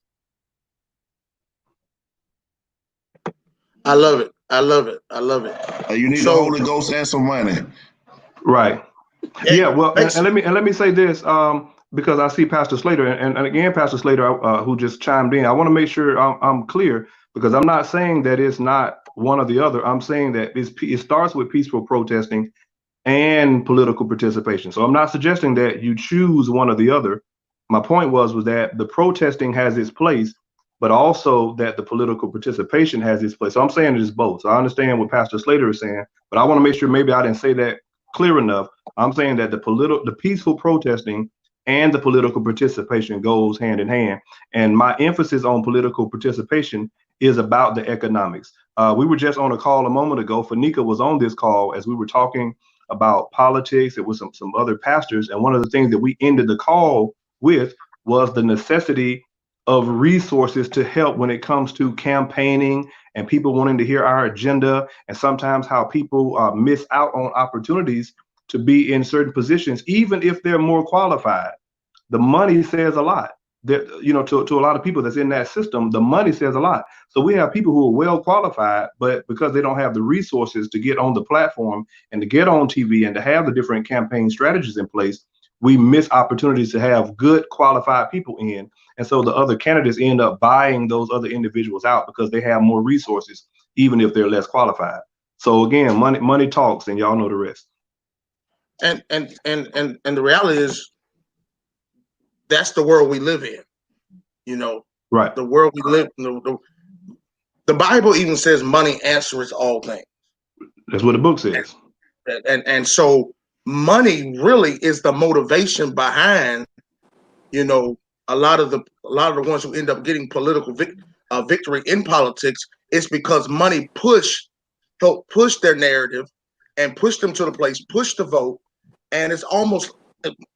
I love it. I love it. I love it. You need the Holy Ghost and some money. Right. Yeah. Well, and let me say this, because I see Pastor Slater, and again, Pastor Slater, who just chimed in. I want to make sure I'm clear, because I'm not saying that it's not one or the other. I'm saying that it starts with peaceful protesting and political participation. So I'm not suggesting that you choose one or the other. My point was that the protesting has its place, but also that the political participation has its place. So I'm saying it is both. So I understand what Pastor Slater is saying, but I want to make sure maybe I didn't say that clear enough. I'm saying that the peaceful protesting and the political participation goes hand in hand. And my emphasis on political participation is about the economics. We were just on a call a moment ago. Fanika was on this call as we were talking about politics. It was some other pastors. And one of the things that we ended the call with was the necessity of resources to help when it comes to campaigning and people wanting to hear our agenda, and sometimes how people miss out on opportunities to be in certain positions, even if they're more qualified. The money says a lot. That, to a lot of people that's in that system, the money says a lot. So we have people who are well qualified, but because they don't have the resources to get on the platform and to get on TV and to have the different campaign strategies in place, we miss opportunities to have good qualified people in. And so the other candidates end up buying those other individuals out because they have more resources, even if they're less qualified. So again, money talks, and y'all know the rest. And the reality is, that's the world we live in. Right. The world we live in. The Bible even says money answers all things. That's what the book says. And so money really is the motivation behind, a lot of the ones who end up getting political victory in politics. It's because money help push their narrative and push them to the place, push the vote. And it's almost,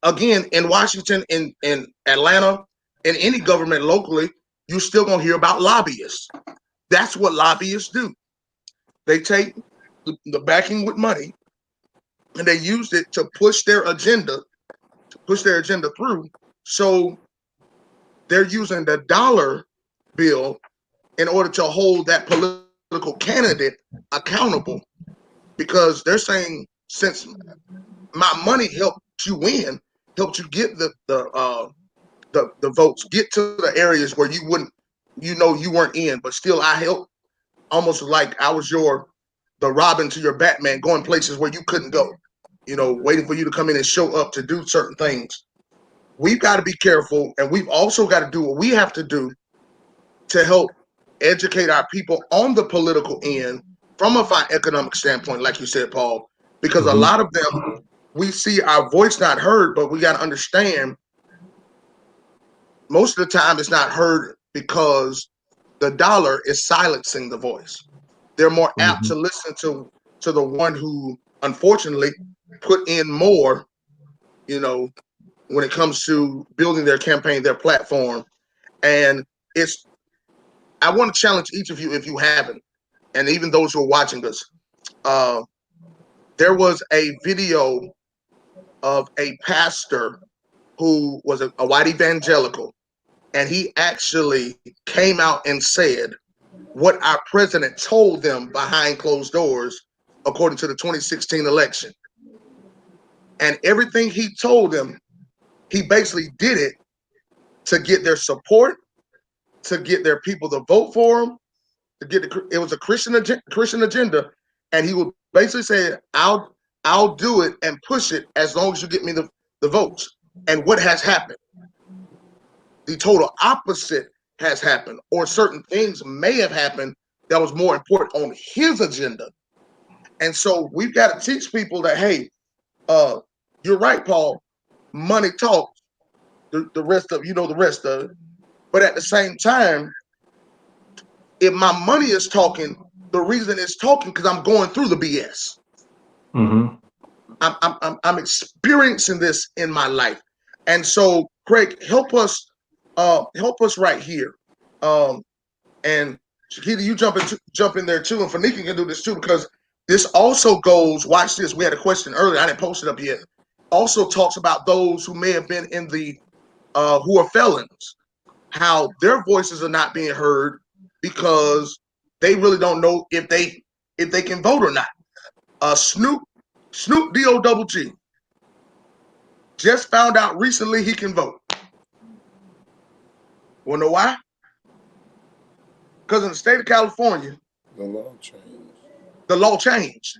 again, in Washington, in Atlanta, in any government locally, you're still going to hear about lobbyists. That's what lobbyists do. They take the backing with money, and they use it to push their agenda through. So they're using the dollar bill in order to hold that political candidate accountable, because they're saying, since my money helped you win, helped you get the votes, get to the areas where you weren't in, but still I helped, almost like I was the Robin to your Batman, going places where you couldn't go, waiting for you to come in and show up to do certain things. We've got to be careful, and we've also got to do what we have to do to help educate our people on the political end from a economic standpoint, like you said, Paul, because a lot of them, we see our voice not heard, but we got to understand most of the time it's not heard because the dollar is silencing the voice. They're more apt to listen to the one who, unfortunately, put in more, when it comes to building their campaign, their platform. And I want to challenge each of you, if you haven't, and even those who are watching us. There was a video of a pastor who was a white evangelical, and he actually came out and said what our president told them behind closed doors, according to the 2016 election. And everything he told them, he basically did it to get their support, to get their people to vote for him, to get it was a Christian agenda, and he would basically say, I'll do it and push it as long as you get me the votes. And what has happened? The total opposite has happened, or certain things may have happened that was more important on his agenda. And so we've got to teach people that, hey, you're right, Paul. Money talks. The rest of the rest of it. But at the same time, if my money is talking, the reason it's talking because I'm going through the BS. Mm-hmm. I'm experiencing this in my life, and so Craig, help us right here. And Shakita, you jump in there too, and Fanika can do this too because this also goes. Watch this. We had a question earlier. I didn't post it up yet. Also talks about those who may have been in the who are felons, how their voices are not being heard because they really don't know if they can vote or not. Snoop D-O-double-G just found out recently he can vote. Wanna know why? Because in the state of California, the law changed.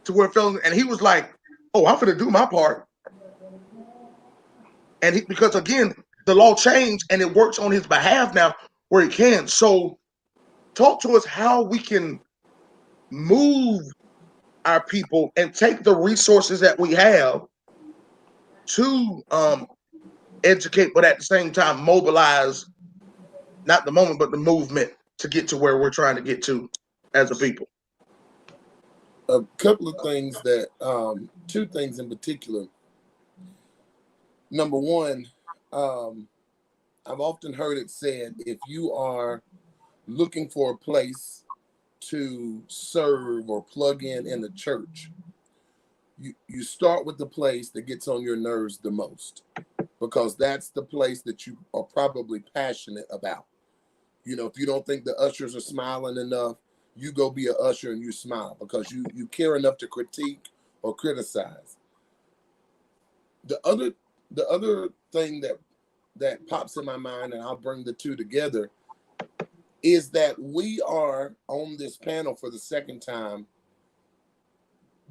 To where felons, and he was like, "Oh, I'm gonna do my part," and because again, the law changed and it works on his behalf now where he can. So, talk to us how we can move our people and take the resources that we have to educate, but at the same time mobilize not the moment, but the movement to get to where we're trying to get to as a people. A couple of things that, two things in particular. Number one, I've often heard it said, if you are looking for a place to serve or plug in the church, you start with the place that gets on your nerves the most, because that's the place that you are probably passionate about. If you don't think the ushers are smiling enough, you go be an usher and you smile because you care enough to critique or criticize. The other thing that pops in my mind, and I'll bring the two together, is that we are on this panel for the second time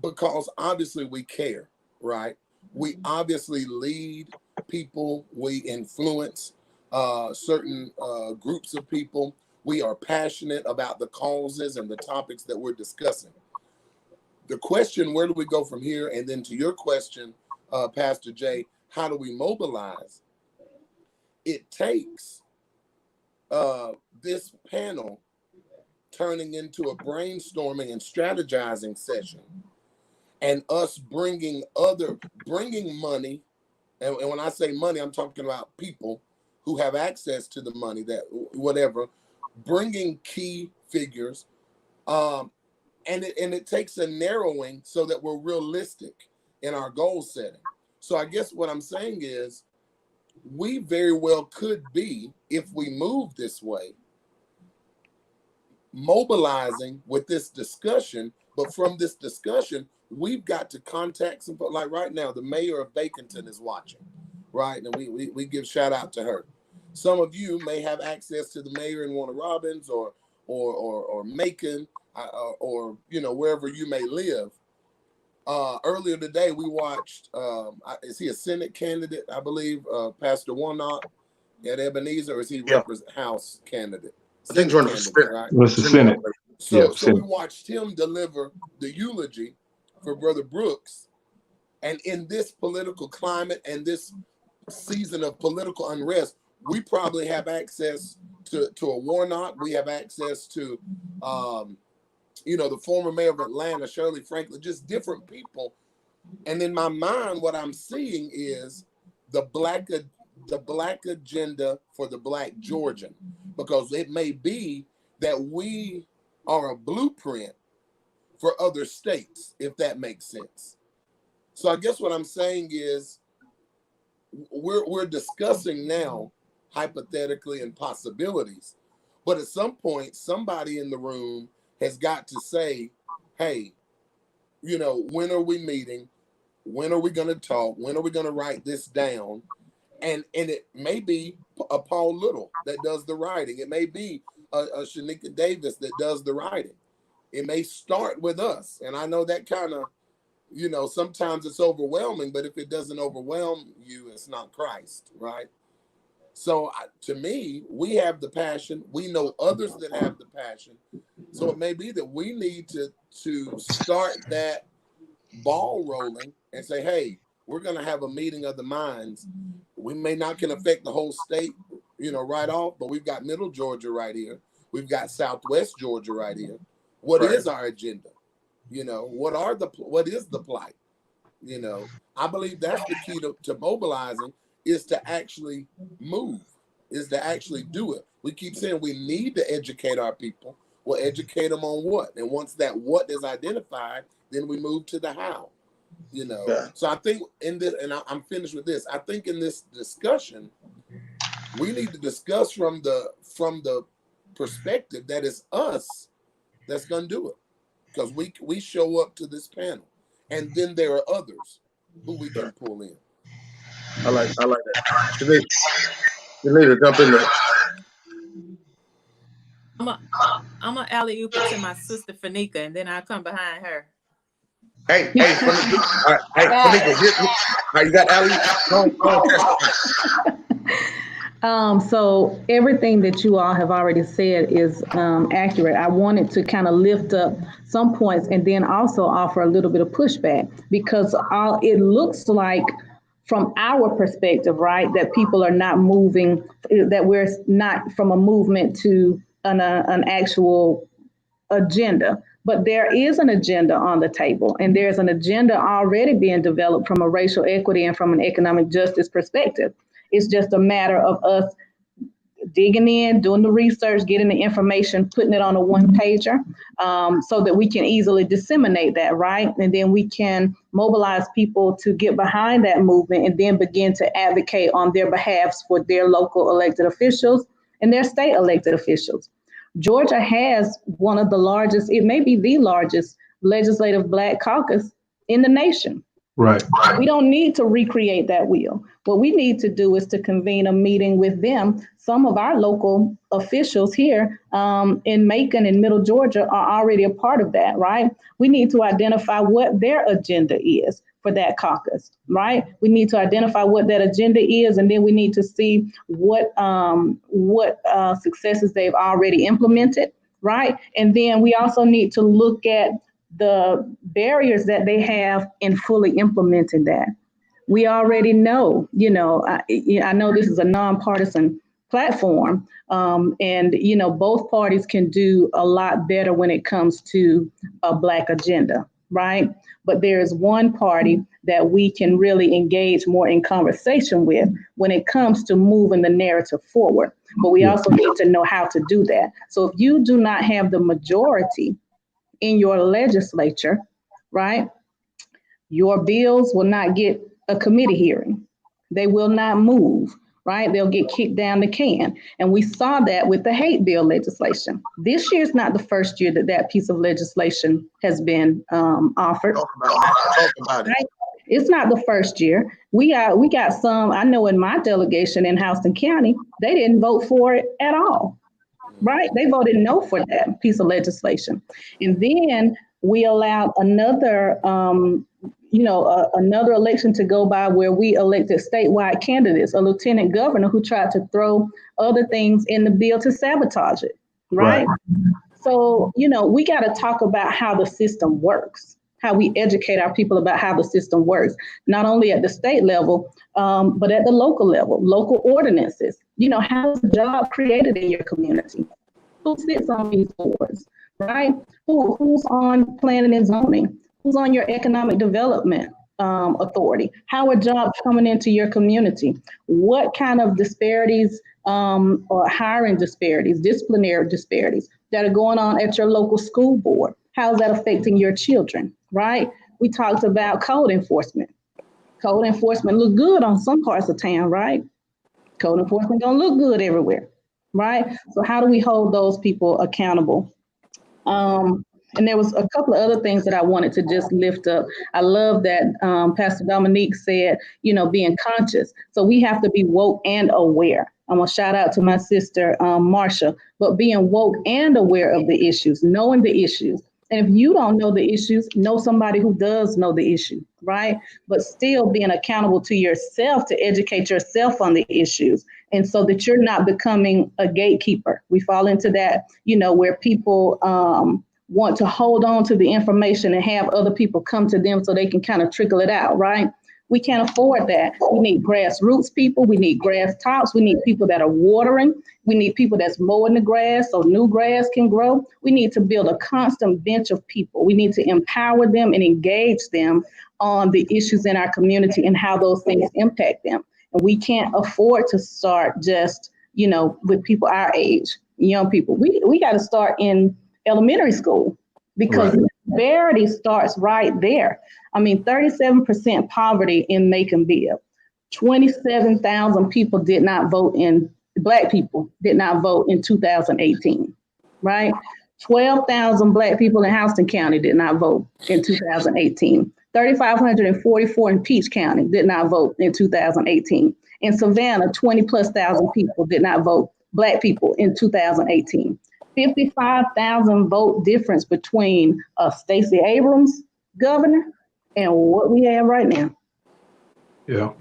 because obviously we care, right? We obviously lead people, we influence certain groups of people. We are passionate about the causes and the topics that we're discussing. The question, where do we go from here? And then to your question, Pastor Jay, how do we mobilize? It takes this panel turning into a brainstorming and strategizing session, and us bringing money. And when I say money, I'm talking about people who have access to the money, that whatever, bringing key figures. And it takes a narrowing so that we're realistic in our goal setting. So I guess what I'm saying is we very well could be, if we move this way, mobilizing with this discussion. But from this discussion, we've got to contact some, like right now, the mayor of Baconton is watching, right? And we give shout out to her. Some of you may have access to the mayor in Warner Robins or Macon, or wherever you may live. Earlier today, we watched. Is he a Senate candidate? I believe Pastor Warnock at Ebenezer, or is he House candidate? I think Senate he's running right? It's the Senate. So we watched him deliver the eulogy for Brother Brooks, and in this political climate and this season of political unrest, we probably have access to a Warnock. We have access to, the former mayor of Atlanta, Shirley Franklin, just different people. And in my mind, what I'm seeing is the black agenda for the Black Georgian, because it may be that we are a blueprint for other states, if that makes sense. So I guess what I'm saying is we're discussing now hypothetically and possibilities, but at some point somebody in the room has got to say, hey, when are we meeting? When are we going to talk? When are we going to write this down? And it may be a Paul Little that does the writing. It may be Shanika Davis that does the writing. It may start with us. And I know that kind of, sometimes it's overwhelming, but if it doesn't overwhelm you, it's not Christ, right? So to me, we have the passion. We know others that have the passion. So it may be that we need to start that ball rolling and say, hey, we're going to have a meeting of the minds. We may not can affect the whole state, right off, but we've got Middle Georgia right here. We've got Southwest Georgia right here. What is our agenda? What is the plight? I believe that's the key to mobilizing, is to actually move, is to actually do it. We keep saying we need to educate our people. We'll educate them on what. And once that what is identified, then we move to the how. Yeah. So I think in this, and I'm finished with this, I think in this discussion, we need to discuss from the perspective that it's us that's going to do it. Because we show up to this panel. And then there are others who we can pull in. I like that. You need to jump in there. I'm a alley oop to my sister Fanika, and then I'll come behind her. Hey, Fanika. Hey, Fanika, you got alley? So everything that you all have already said is accurate. I wanted to kind of lift up some points and then also offer a little bit of pushback, because it looks like from our perspective, right, that people are not moving, that we're not from a movement to an actual agenda. But there is an agenda on the table, and there's an agenda already being developed from a racial equity and from an economic justice perspective. It's just a matter of us digging in, doing the research, getting the information, putting it on a one-pager, so that we can easily disseminate that, right? And then we can mobilize people to get behind that movement and then begin to advocate on their behalf for their local elected officials and their state elected officials. Georgia has one of the largest, it may be the largest legislative Black caucus in the nation. Right. We don't need to recreate that wheel. What we need to do is to convene a meeting with them. Some of our local officials here in Macon and Middle Georgia are already a part of that, right? We need to identify what their agenda is for that caucus, right? We need to identify what that agenda is, and then we need to see what successes they've already implemented, right? And then we also need to look at the barriers that they have in fully implementing that. We already know, I know this is a nonpartisan platform, and, both parties can do a lot better when it comes to a Black agenda, right? But there is one party that we can really engage more in conversation with when it comes to moving the narrative forward. But we also need to know how to do that. So if you do not have the majority in your legislature, right, your bills will not get a committee hearing. They will not move, right? They'll get kicked down the can. And we saw that with the hate bill legislation. This year is not the first year that piece of legislation has been offered. Talk about it. Right? It's not the first year. We got some, I know in my delegation in Houston County, they didn't vote for it at all. Right? They voted no for that piece of legislation. And then we allowed another, another election to go by where we elected statewide candidates, a lieutenant governor who tried to throw other things in the bill to sabotage it. Right? So, we got to talk about how the system works, how we educate our people about how the system works, not only at the state level, but at the local level, local ordinances. How's the job created in your community? Who sits on these boards, right? Who's on planning and zoning? Who's on your economic development authority? How are jobs coming into your community? What kind of disparities or hiring disparities, disciplinary disparities that are going on at your local school board? How's that affecting your children, right? We talked about code enforcement. Code enforcement look good on some parts of town, right? Code enforcement don't look good everywhere, right? So how do we hold those people accountable? And there was a couple of other things that I wanted to just lift up. I love that Pastor Dominique said, being conscious. So we have to be woke and aware. I'm gonna shout out to my sister Marsha, but being woke and aware of the issues, knowing the issues. And if you don't know the issues, know somebody who does know the issue, right? But still being accountable to yourself to educate yourself on the issues. And so that you're not becoming a gatekeeper. We fall into that, where people want to hold on to the information and have other people come to them so they can kind of trickle it out, right? We can't afford that. We need grassroots people. We need grass tops. We need people that are watering. We need people that's mowing the grass so new grass can grow. We need to build a constant bench of people. We need to empower them and engage them on the issues in our community and how those things impact them. And we can't afford to start just, with people our age, young people. We got to start in elementary school because Right. the disparity starts right there. I mean, 37% poverty in Macon-Bibb. 27,000 people did not vote Black people did not vote in 2018, right? 12,000 Black people in Houston County did not vote in 2018. 3,544 in Peach County did not vote in 2018. In Savannah, 20 plus thousand people did not vote, Black people, in 2018. 55,000 vote difference between Stacey Abrams, governor, and what we have right now, Yeah.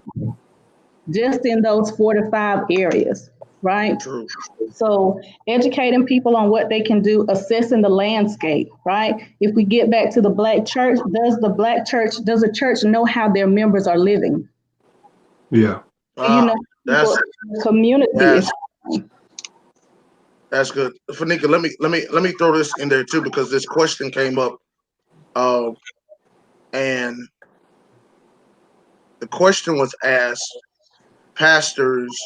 just in those 45 areas, right? True. So educating people on what they can do, assessing the landscape, right? If we get back to the Black church, does the church know how their members are living? Yeah. People That's in the community that's is that's good. Fanika, let me throw this in there too because this question came up, and the question was asked, pastors,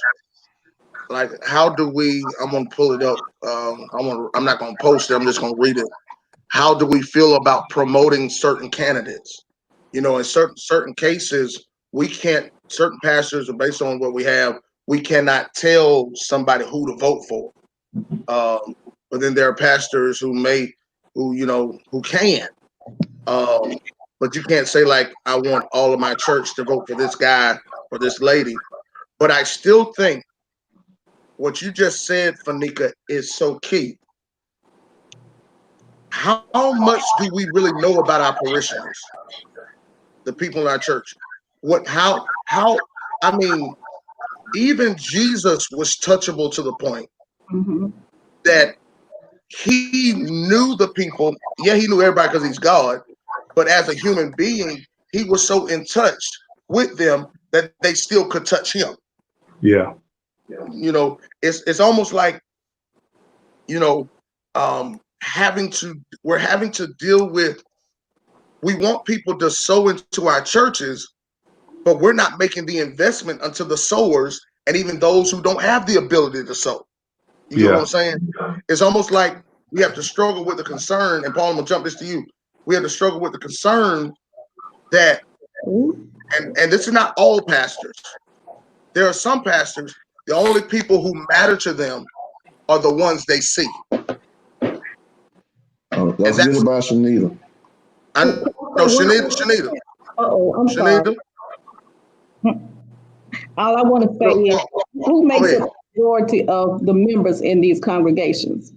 like, how do we? I'm gonna pull it up. I'm not gonna post it. I'm just gonna read it. How do we feel about promoting certain candidates? In certain cases, we can't. Certain pastors, based on what we have, we cannot tell somebody who to vote for. But then there are pastors who can. But you can't say like, I want all of my church to vote for this guy or this lady. But I still think what you just said, Fanika, is so key. How much do we really know about our parishioners, the people in our church? How, I mean, even Jesus was touchable to the point mhm, that he knew the people. Yeah, he knew everybody because he's God, but as a human being, he was so in touch with them that they still could touch him. Yeah. It's almost like, you know, we're having to deal with. We want people to sow into our churches, but we're not making the investment unto the sowers and even those who don't have the ability to sow. You get what Yeah. I'm saying? It's almost like we have to struggle with the concern, and Paul, I'm gonna jump this to you. We have to struggle with the concern that, and this is not all pastors. There are some pastors, the only people who matter to them are the ones they see. Don't And forget that's, about Shanita. I know, Shanita. I'm sorry. Shanita, All I want to say go, is, go, who go makes ahead. up the majority of the members in these congregations?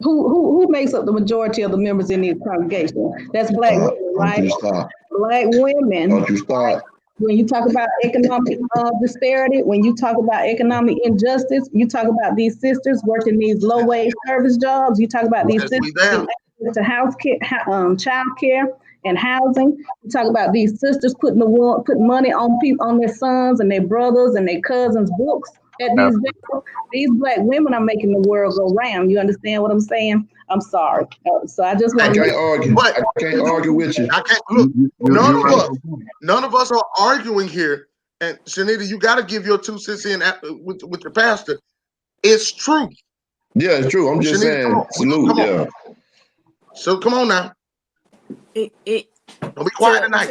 Who makes up the majority of the members in these congregations? That's Black Stop. women, Don't right? you stop. Black women. Don't you start. When you talk about economic disparity, when you talk about economic injustice, you talk about these sisters working these low wage service jobs. You talk about these Yes, sisters we there. getting access to house care, child care, and housing. You talk about these sisters putting money on people, on their sons and their brothers and their cousins' books at these jails. These Black women are making the world go round. You understand what I'm saying? I'm sorry. So I just I want to can't argue. But I can't argue with you. I can't look. You're right. None of us are arguing here. And Shanita, you got to give your 2 cents in with your pastor. It's true. Yeah, it's true. I'm just Shanita, saying, salute. come on. Yeah. So come on now. It Don't be quiet tonight.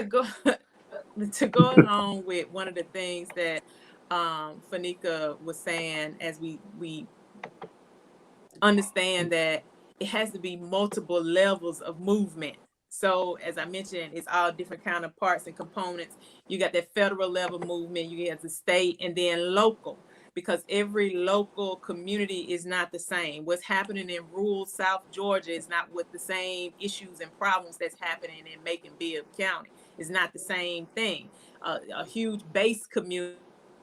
to go along with one of the things that Fanika was saying, as we understand that it has to be multiple levels of movement. So as I mentioned, it's all different kind of parts and components. You got that federal level movement, you get the state, and then local. because every local community is not the same. What's happening in rural South Georgia is not with the same issues and problems that's happening in Macon-Bibb County. It's not the same thing. A huge base community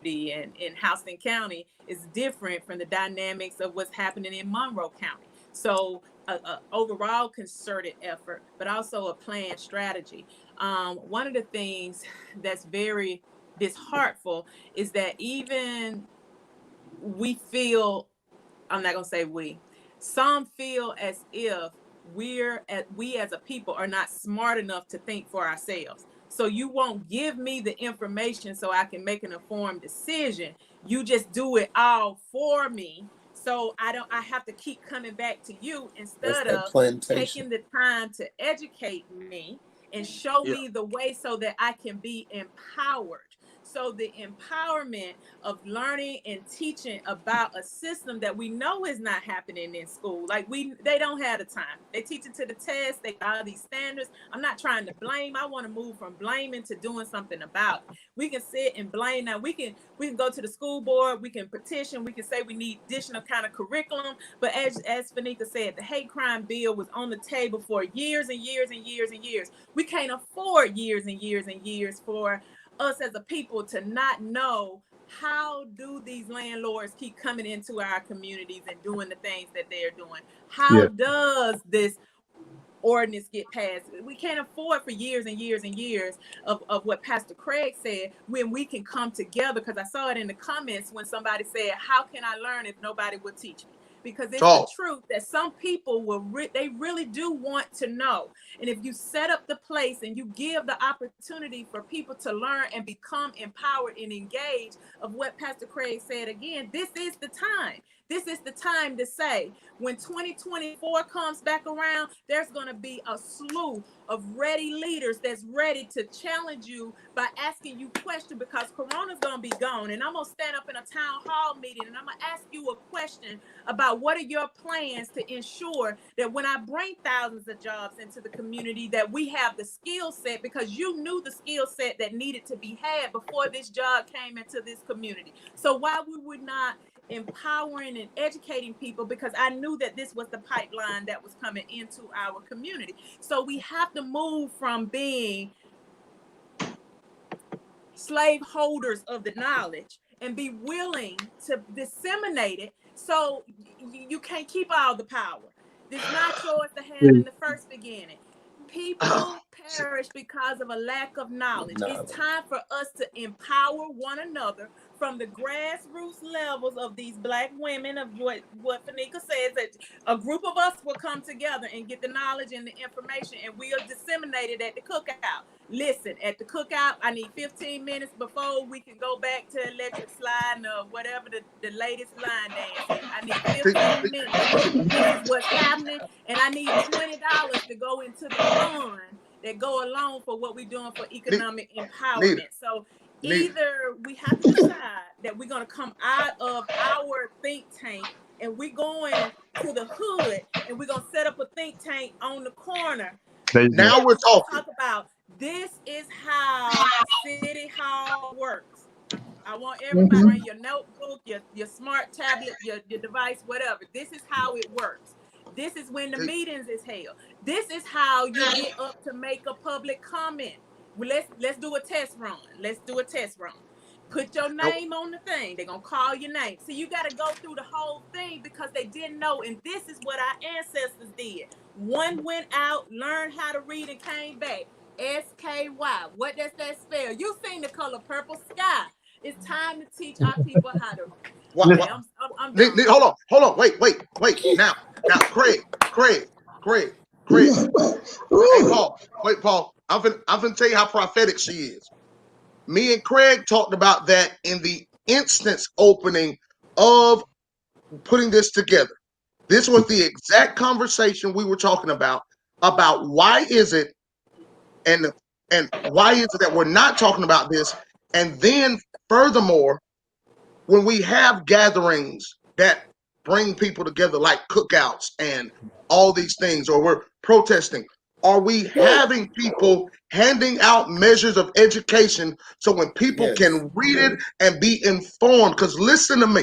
in Houston County is different from the dynamics of what's happening in Monroe County. So a overall concerted effort, but also a planned strategy. One of the things that's very disheartening is that even we feel, I'm not gonna say we, some feel as if we as a people are not smart enough to think for ourselves. So you won't give me the information so I can make an informed decision. You just do it all for me. So I have to keep coming back to you instead of taking the time to educate me and show me the way so that I can be empowered. So the empowerment of learning and teaching about a system that we know is not happening in school. Like they don't have the time. They teach it to the test. They got all these standards. I'm not trying to blame. I want to move from blaming to doing something about it. We can sit and blame. Now we can go to the school board. We can petition. We can say we need additional kind of curriculum. But as Fanika said, the hate crime bill was on the table for years and years and years and years. We can't afford years and years and years for us as a people to not know how do these landlords keep coming into our communities and doing the things that they're doing. How does this ordinance get passed? We can't afford for years and years and years of what Pastor Craig said when we can come together, because I saw it in the comments when somebody said, how can I learn if nobody will teach me? Because it's the truth that some people they really do want to know. And if you set up the place and you give the opportunity for people to learn and become empowered and engaged of what Pastor Craig said again, this is the time. This is the time to say, when 2024 comes back around, there's going to be a slew of ready leaders that's ready to challenge you by asking you questions, because Corona's going to be gone. And I'm going to stand up in a town hall meeting and I'm going to ask you a question about what are your plans to ensure that when I bring thousands of jobs into the community, that we have the skill set, because you knew the skill set that needed to be had before this job came into this community. So why we would not empowering and educating people, because I knew that this was the pipeline that was coming into our community. So we have to move from being slave holders of the knowledge and be willing to disseminate it. So you can't keep all the power. It's not yours to have in the first beginning. People perish because of a lack of knowledge. It's time for us to empower one another from the grassroots levels of these Black women, of what Fanika says, that a group of us will come together and get the knowledge and the information, and we'll disseminate it at the cookout. Listen, at the cookout, I need 15 minutes before we can go back to electric slide or whatever the latest line dance is. I need 15 minutes. This is what's happening, and I need $20 to go into the fund that go along for what we're doing for economic empowerment. So either we have to decide that we're going to come out of our think tank and we're going to the hood and we're going to set up a think tank on the corner. Now we're talking. Talk about this is how City Hall works. I want everybody bring your notebook, your smart tablet, your device, whatever. This is how it works. This is when the meetings is held. This is how you get up to make a public comment. Well, let's do a test run. Let's do a test run. Put your name on the thing. They're going to call your name. So you got to go through the whole thing because they didn't know. And this is what our ancestors did. One went out, learned how to read, and came back. SKY. What does that spell? You seen the color purple sky. It's time to teach our people how to. Okay, I'm done. Hold on. Wait. Now, Craig. Hey, Paul. Wait, Paul. I'm gonna tell you how prophetic she is. Me and Craig talked about that in the instance opening of putting this together. This was the exact conversation we were talking about why is it and why is it that we're not talking about this? And then furthermore, when we have gatherings that bring people together like cookouts and all these things, or we're protesting, Are we having people handing out measures of education so when people can read it and be informed? Because listen to me.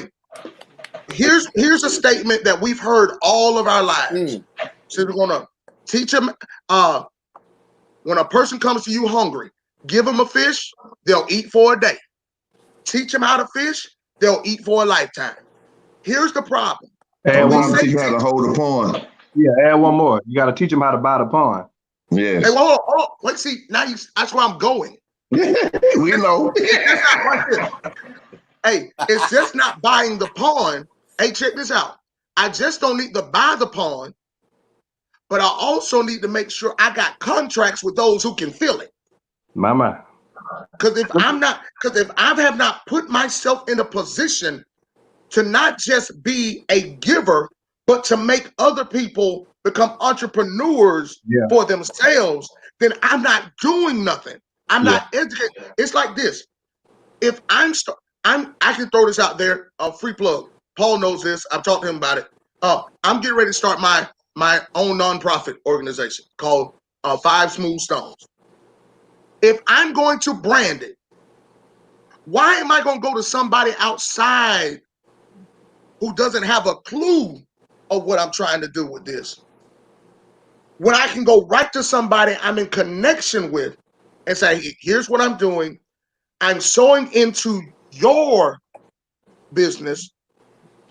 Here's a statement that we've heard all of our lives. So we're gonna teach them. When a person comes to you hungry, give them a fish, they'll eat for a day. Teach them how to fish, they'll eat for a lifetime. Here's the problem. Don't want to teach you how to hold a pond. Yeah, add one more. You got to teach them how to buy the pond. Yes. Hey, hold on. Wait, see, now that's where I'm going. We know. Hey, it's just not buying the pond. Hey, check this out. I just don't need to buy the pond, but I also need to make sure I got contracts with those who can fill it. Mama. Because if I have not put myself in a position to not just be a giver, but to make other people become entrepreneurs for themselves, then I'm not doing nothing. I'm not educated. It's like this. If I can throw this out there, a free plug. Paul knows this. I've talked to him about it. I'm getting ready to start my own nonprofit organization called Five Smooth Stones. If I'm going to brand it, why am I going to go to somebody outside who doesn't have a clue of what I'm trying to do with this, when I can go right to somebody I'm in connection with and say, here's what I'm doing. I'm sowing into your business,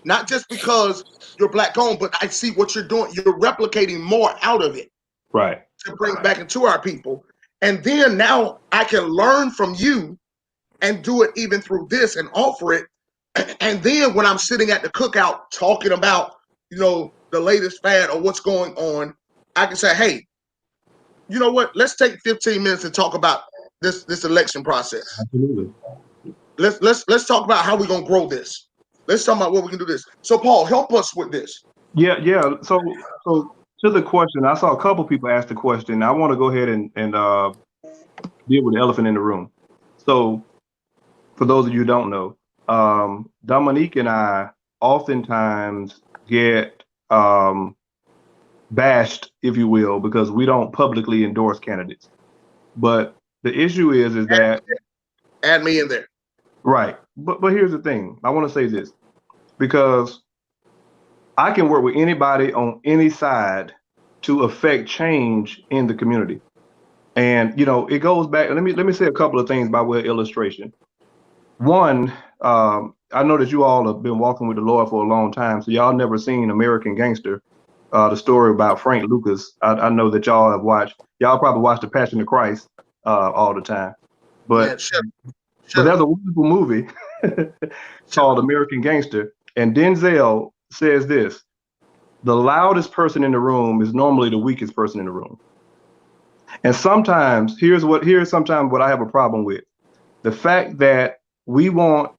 not just because you're Black owned, but I see what you're doing. You're replicating more out of it. Right. To bring back into our people. And then now I can learn from you and do it even through this and offer it. And then when I'm sitting at the cookout talking about, the latest fad or what's going on, I can say, hey, you know what? Let's take 15 minutes and talk about this election process. Absolutely. Let's talk about how we're gonna grow this. Let's talk about what we can do this. So Paul, help us with this. Yeah. So to the question, I saw a couple people ask the question. I want to go ahead and deal with the elephant in the room. So for those of you who don't know, Dominique and I oftentimes get bashed, if you will, because we don't publicly endorse candidates. But the issue is that add me in there. Right. But here's the thing. I want to say this because I can work with anybody on any side to affect change in the community. And it goes back. Let me say a couple of things by way of illustration. One, I know that you all have been walking with the Lord for a long time, so y'all never seen American Gangster, the story about Frank Lucas. I know that y'all have watched. Y'all probably watch The Passion of Christ all the time. But there's a wonderful movie called American Gangster, and Denzel says this: the loudest person in the room is normally the weakest person in the room. And sometimes here's sometimes what I have a problem with: the fact that we want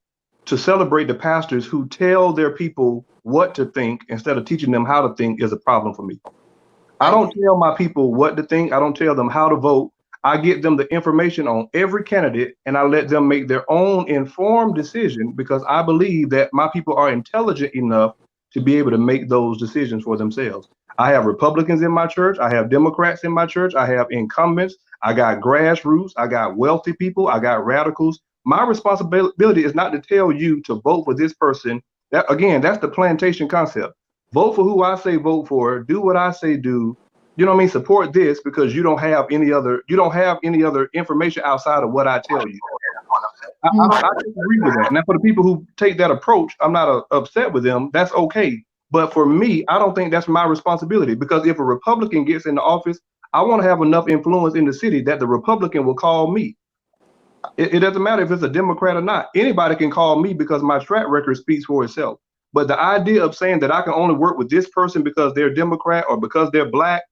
to celebrate the pastors who tell their people what to think instead of teaching them how to think is a problem for me. I don't tell my people what to think. I don't tell them how to vote. I get them the information on every candidate and I let them make their own informed decision because I believe that my people are intelligent enough to be able to make those decisions for themselves. I have Republicans in my church. I have Democrats in my church. I have incumbents. I got grassroots. I got wealthy people. I got radicals. My responsibility is not to tell you to vote for this person. That, again, that's the plantation concept. Vote for who I say vote for. Do what I say do. You know what I mean? Support this because you don't have any other information outside of what I tell you. I agree with that. Now, for the people who take that approach, I'm not upset with them. That's okay. But for me, I don't think that's my responsibility because if a Republican gets into office, I want to have enough influence in the city that the Republican will call me. It doesn't matter if it's a Democrat or not. Anybody can call me because my track record speaks for itself. But the idea of saying that I can only work with this person because they're Democrat or because they're Black,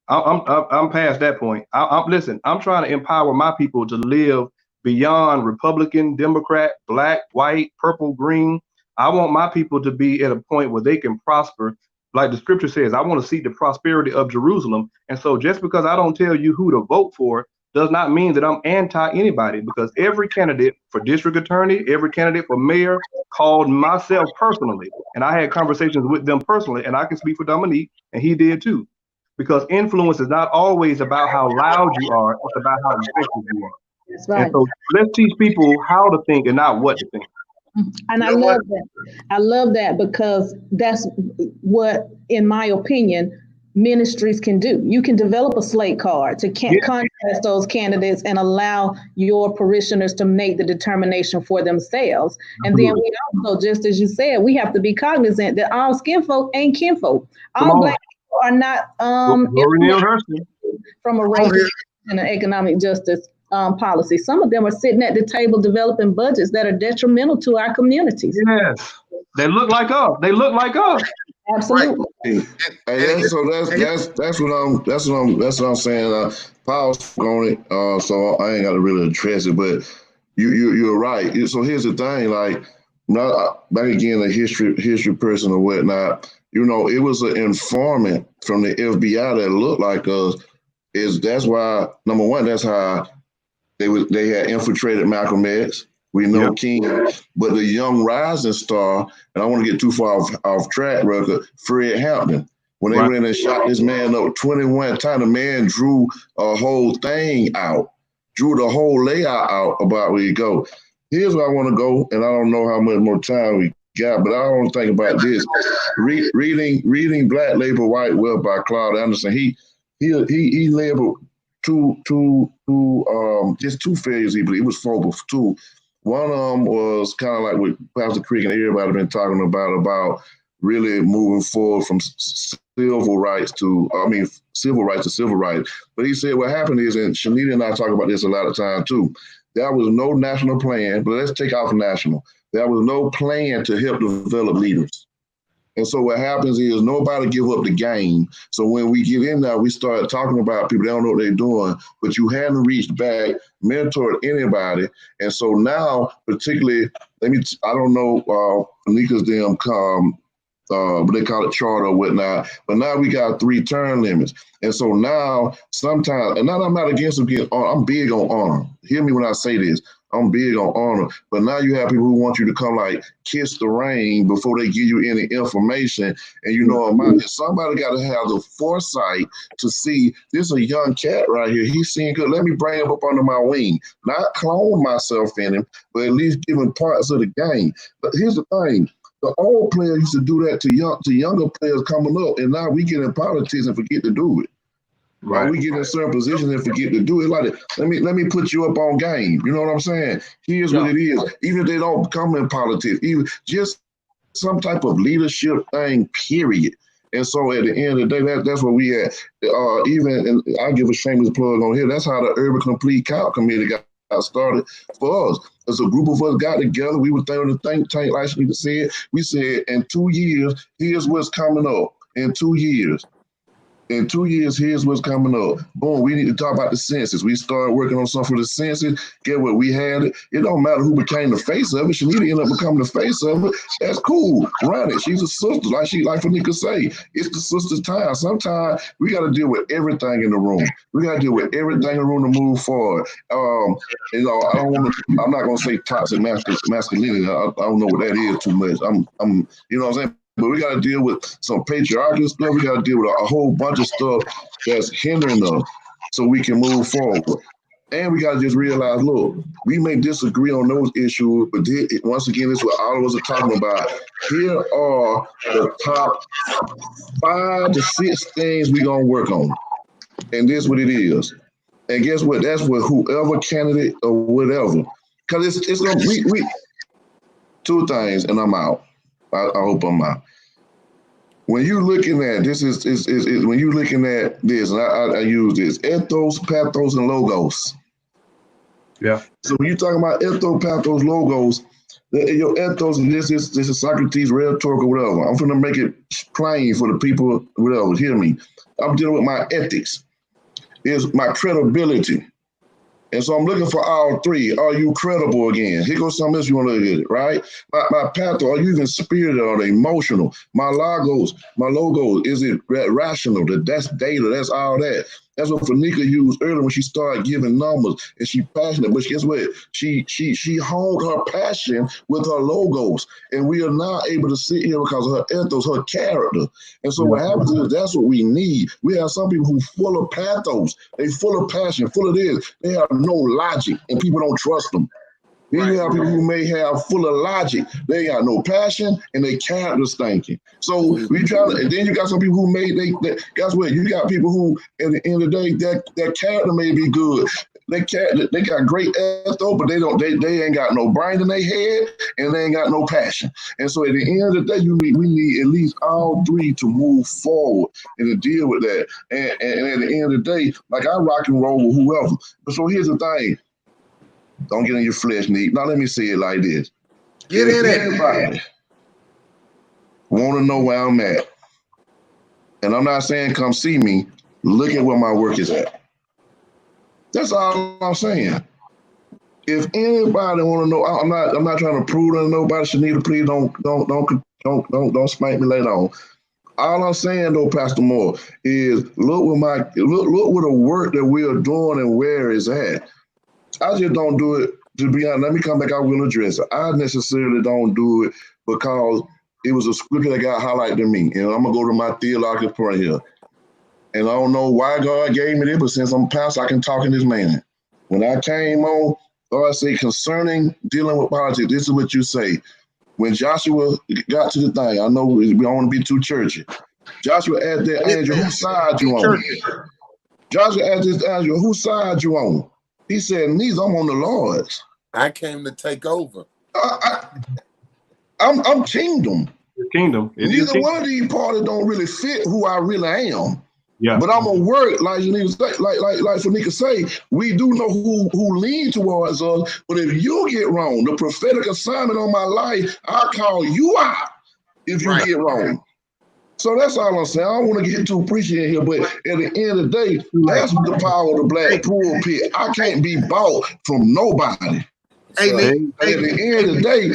I'm past that point. Listen, I'm trying to empower my people to live beyond Republican, Democrat, Black, white, purple, green. I want my people to be at a point where they can prosper. Like the scripture says, I want to see the prosperity of Jerusalem. And so just because I don't tell you who to vote for does not mean that I'm anti anybody, because every candidate for district attorney, every candidate for mayor called myself personally. And I had conversations with them personally, and I can speak for Dominique, and he did too. because influence is not always about how loud you are, it's about how effective you are. That's And right. so let's teach people how to think and not what to think. And I You know what? love that. I love that because that's what, in my opinion, ministries can do. You can develop a slate card to Yeah, contrast those candidates and allow your parishioners to make the determination for themselves. And then absolutely. we also, just as you said, we have to be cognizant that all skin folk ain't kinfolk. Come All on. Black people are not Glory Neil Hurston. from a Come on racial here. and an economic justice policy. Some of them are sitting at the table developing budgets that are detrimental to our communities. Yes. They look like us. They look like us. Right. Absolutely. Hey, And that's so and here, that's what I'm saying. Paul's on it, so I ain't got to really address it. But you're right. So here's the thing, like not back again, a history person or whatnot. It was an informant from the FBI that looked like us. That's why number one, that's how they had infiltrated Malcolm X. We know Yep. King, but the young rising star, and I want to get too far off track record, Fred Hampton. When they Right. went in and shot this man up 21 times, the man drew a whole thing out, drew the whole layout out about where you go. Here's where I want to go, and I don't know how much more time we got, but I want to think about this. Reading Black Labor, White Wealth by Claude Anderson, he labeled just two failures. He believed it was four, but two. One of them was kind of like what Pastor Creek and everybody been talking about really moving forward from civil rights to civil rights. But he said what happened is, and Shanita and I talk about this a lot of time too, there was no national plan, but let's take off national. There was no plan to help develop leaders. And so what happens is nobody give up the game. So when we get in there, we start talking about people, they don't know what they're doing, but you hadn't reached back, mentored anybody. And so now, particularly, I don't know, Nika's them what they call it, charter or whatnot. But now we got 3 term limits. And so now sometimes, and now I'm not against them getting on, I'm big on honor. Hear me when I say this. I'm big on honor. But now you have people who want you to come like kiss the ring before they give you any information. And somebody got to have the foresight to see this is a young cat right here. He's seeing good. Let me bring him up under my wing. Not clone myself in him, but at least give him parts of the game. But here's the thing. The old players used to do that to younger players coming up, and now we get in politics and forget to do it. Right. We get in certain positions and forget to do it. Like, let me put you up on game. You know what I'm saying? Here's what it is. Even if they don't come in politics, even just some type of leadership thing, period. And so at the end of the day, that's what we had. And I give a shameless plug on here. That's how the Urban Complete Count Committee got started for us. As a group of us got together, we were thinking the think tank, like Shanita said. We said, in 2 years, here's what's coming up. In 2 years, here's what's coming up. Boom, we need to talk about the census. We started working on something for the census. Get what we had it. It don't matter who became the face of it. Shanita ended up becoming the face of it. That's cool. Run it. She's a sister, like Fanika say. It's the sister's time. Sometimes we got to deal with everything in the room. We got to deal with everything in the room to move forward. I'm not gonna say toxic masculinity. I don't know what that is too much. I'm you know what I'm saying? But we got to deal with some patriarchal stuff. We got to deal with a whole bunch of stuff that's hindering us so we can move forward. And we got to just realize, look, we may disagree on those issues, but once again, this is what all of us are talking about. Here are the top 5 to 6 things we're going to work on. And this is what it is. And guess what? That's what whoever candidate or whatever. Because it's going to be 2 things, and I'm out. I hope I'm out. When you're looking at this, when you're looking at this, and I use this, ethos, pathos, and logos. Yeah. So when you're talking about ethos, pathos, logos, your ethos, and this is Socrates, rhetorical, whatever. I'm going to make it plain for the people, whatever. Hear me. I'm dealing with my ethics. It's my credibility. And so I'm looking for all three. Are you credible again? Here goes something else you want to look at it, right? My patho, are you even spirited or emotional? My logo, is it rational? That's data, that's all that. That's what Fanika used earlier when she started giving numbers, and she passionate. But guess what? She honed her passion with her logos, and we are not able to sit here because of her ethos, her character. And so what happens is that's what we need. We have some people who full of pathos, they full of passion, full of this. They have no logic, and people don't trust them. Then you have people who may have full of logic. They got no passion and they character stinking. So we try to, and then you got some people who guess what? You got people who, at the end of the day, their character may be good. They got great ethos, but they ain't got no brain in their head and they ain't got no passion. And so at the end of the day, we need at least all three to move forward and to deal with that. And at the end of the day, like I rock and roll with whoever. But so here's the thing. Don't get in your flesh, Nick. Now let me say it like this. Get in it. Everybody want to know where I'm at. And I'm not saying come see me. Look at where my work is at. That's all I'm saying. If anybody want to know, I'm not trying to prove to nobody. Shanita, please don't spank me later on. All I'm saying though, Pastor Moore, is look with the work that we are doing and where it's at. I just don't do it, to be honest. Let me come back, I will address it. I necessarily don't do it because it was a scripture that got highlighted to me. And I'm going to go to my theological point here. And I don't know why God gave me this, but since I'm a pastor, I can talk in this manner. When I came on, God said, concerning dealing with politics, this is what you say. When Joshua got to the thing, I know we don't want to be too churchy. Joshua asked that angel, whose side you on? Joshua asked this angel, whose side you on? He said, neither, I'm on the Lord's. I came to take over. I'm kingdom. Kingdom. Neither one of these parties don't really fit who I really am. Yeah. But I'm gonna work, like you need to say, like Fanika say, we do know who lean towards us. But if you get wrong, the prophetic assignment on my life, I'll call you out if you get wrong. So that's all I'm saying. I don't want to get too preachy in here, but at the end of the day, that's the power of the black pulpit. I can't be bought from nobody. Hey, Nick. At the end of the day,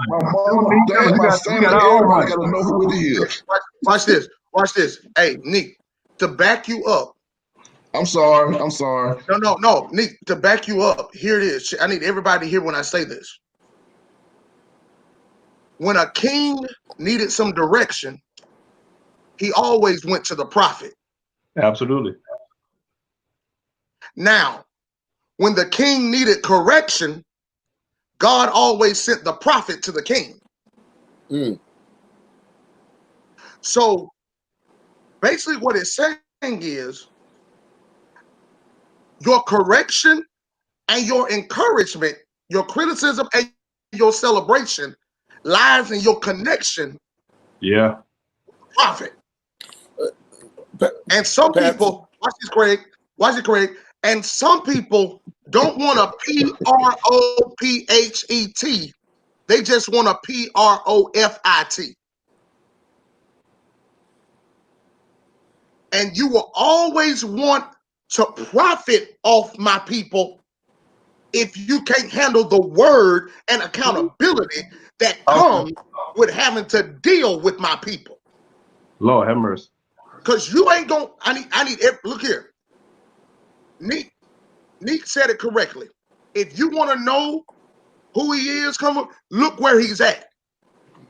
my mom, dad, my family, everybody got to know who it is. Watch this. Hey, Nick, to back you up. I'm sorry. No, Nick, to back you up, here it is. I need everybody to hear when I say this. When a king needed some direction, he always went to the prophet. Absolutely. Now, when the king needed correction, God always sent the prophet to the king. So basically what it's saying is your correction and your encouragement, your criticism and your celebration lies in your connection. Yeah. Prophet. And some people, watch this, Craig. And some people don't want a PROPHET. They just want a PROFIT. And you will always want to profit off my people if you can't handle the word and accountability that comes with having to deal with my people. Lord have mercy. Because you ain't gonna, I need, look here. Neek said it correctly. If you want to know who he is, look where he's at.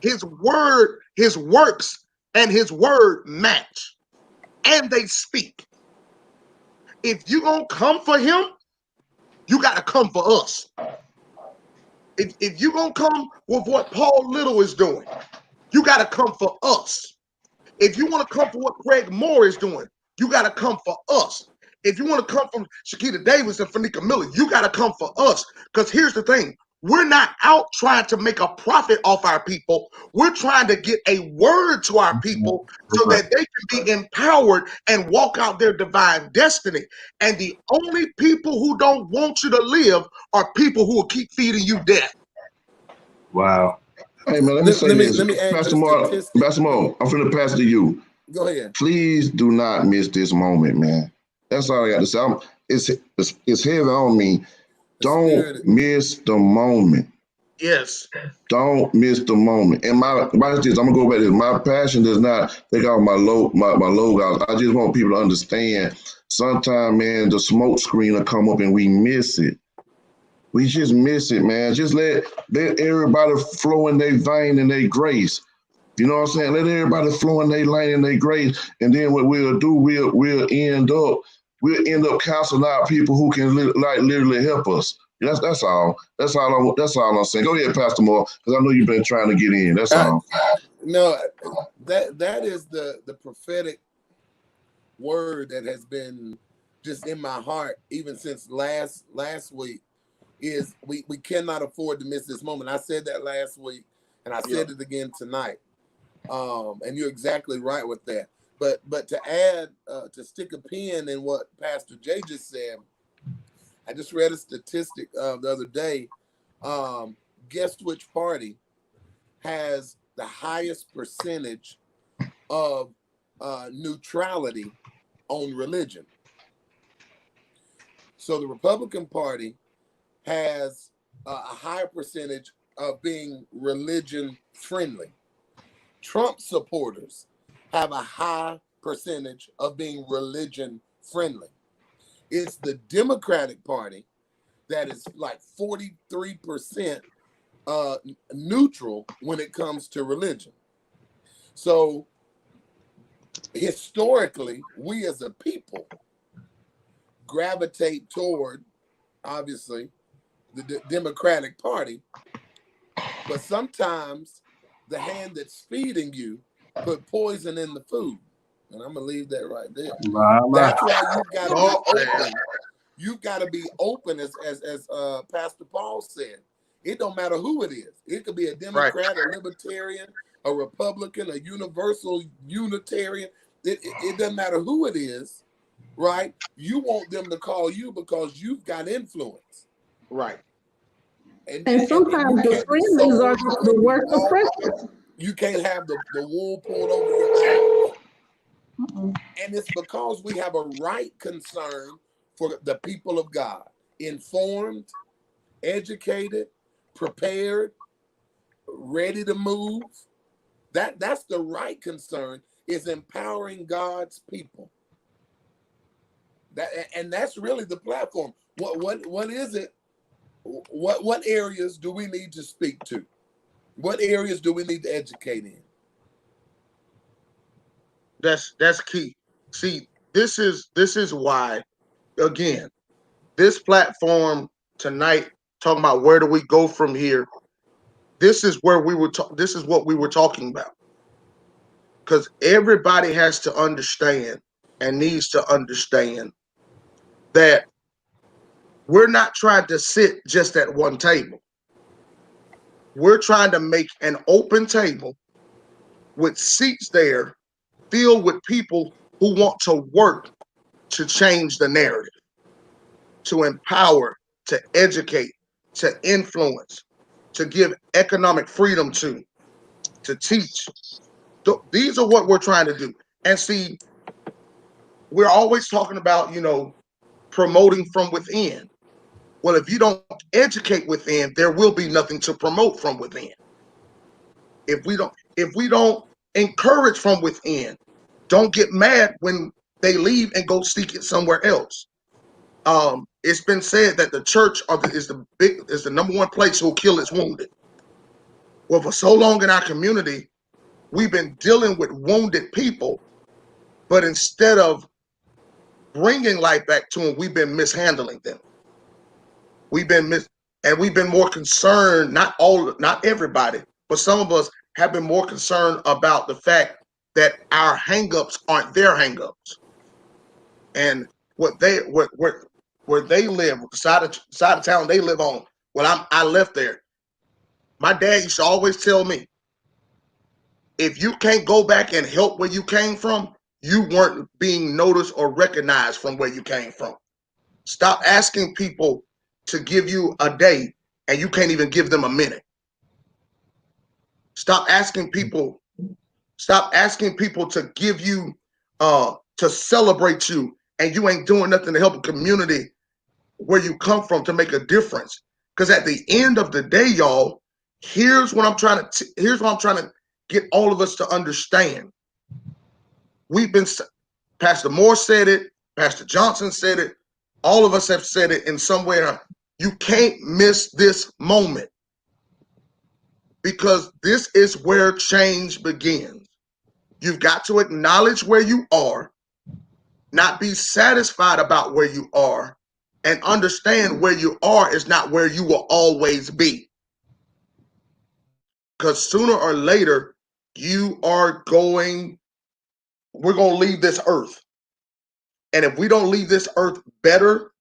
His word, his works, and his word match. And they speak. If you gonna come for him, you gotta come for us. If you gonna come with what Paul Little is doing, you gotta come for us. If you want to come for what Craig Moore is doing, you gotta come for us. If you want to come from Shakita Davis and Fanika Miller, you gotta come for us. Because here's the thing. We're not out trying to make a profit off our people. We're trying to get a word to our people so that they can be empowered and walk out their divine destiny. And the only people who don't want you to live are people who will keep feeding you death. Wow. Hey man, let me add Pastor Moore, I'm finna pass it to you. Go ahead. Please do not miss this moment, man. That's all I got to say. It's heavy on me. The Don't spirit. miss the moment. Yes. Don't miss the moment. And watch this. I'm gonna go back to this. My passion does not take off my logo. I just want people to understand. Sometimes, man, the smoke screen will come up and we miss it. We just miss it, man. Just let everybody flow in their vein and their grace. You know what I'm saying? Let everybody flow in their lane and their grace, and then what we'll do, we'll end up counseling out people who can literally help us. That's all. That's all I'm saying. Go ahead, Pastor Moore, because I know you've been trying to get in. That's all. No, that is the prophetic word that has been just in my heart even since last week. Is we cannot afford to miss this moment. I said that last week, and I said it again tonight. And you're exactly right with that. But to add, to stick a pin in what Pastor Jay just said, I just read a statistic the other day. Guess which party has the highest percentage of neutrality on religion? So the Republican Party has a higher percentage of being religion friendly. Trump supporters have a high percentage of being religion friendly. It's the Democratic Party that is like 43% neutral when it comes to religion. So historically, we as a people gravitate toward, obviously, the Democratic Party, but sometimes the hand that's feeding you put poison in the food. And I'm gonna leave that right there. That's why you've got to be open. You've got to be open, as Pastor Paul said. It don't matter who it is. It could be a Democrat, a Libertarian, a Republican, a Universal Unitarian. It doesn't matter who it is, right? You want them to call you because you've got influence. Right. And sometimes the friendlies are the worst oppressors. You can't have the wool pulled over your eyes. And it's because we have a right concern for the people of God. Informed, educated, prepared, ready to move. That's the right concern, is empowering God's people. And that's really the platform. What is it? What areas do we need to speak to? What areas do we need to educate in? That's key. See, this is why, again, this platform tonight, talking about where do we go from here. This is where this is what we were talking about. Because everybody has to understand and needs to understand that we're not trying to sit just at one table. We're trying to make an open table with seats there filled with people who want to work to change the narrative, to empower, to educate, to influence, to give economic freedom to teach. These are what we're trying to do. And see, we're always talking about, promoting from within. Well, if you don't educate within, there will be nothing to promote from within. If we don't encourage from within, don't get mad when they leave and go seek it somewhere else. It's been said that the church is the number one place who'll kill its wounded. Well, for so long in our community, we've been dealing with wounded people, but instead of bringing life back to them, we've been mishandling them. We've been more concerned. Not everybody, but some of us have been more concerned about the fact that our hangups aren't their hangups, and where they live, the side of town they live on. Well, I left there. My dad used to always tell me, if you can't go back and help where you came from, you weren't being noticed or recognized from where you came from. Stop asking people to give you a day and you can't even give them a minute. Stop asking people to give you to celebrate you and you ain't doing nothing to help a community where you come from to make a difference. Because at the end of the day, y'all, here's what I'm trying to get all of us to understand. Pastor Moore said it, Pastor Johnson said it, all of us have said it in some way. You can't miss this moment, because this is where change begins. You've got to acknowledge where you are, not be satisfied about where you are, and understand where you are is not where you will always be. Because sooner or later, we're going to leave this earth. And if we don't leave this earth better,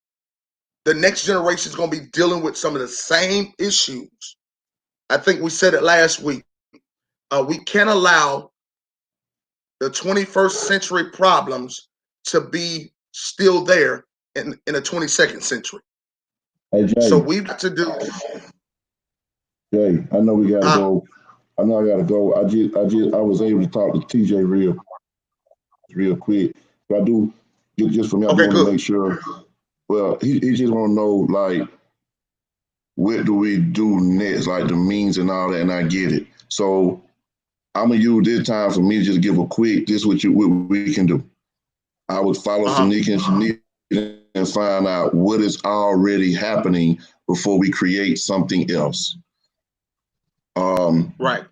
the next generation is going to be dealing with some of the same issues. I think we said it last week. We can't allow the 21st century problems to be still there in the 22nd century. Hey, Jay. So we've got to do. Jay, I know we gotta go. I know I gotta go. I was able to talk to TJ real quick. But I do just for me. I Okay, want good. to make sure. Well, he just want to know, like, what do we do next, like the means and all that, and I get it. So I'm gonna use this time for me to just give a quick. This what we can do. I would follow Shanika and Shanika and find out what is already happening before we create something else. Right.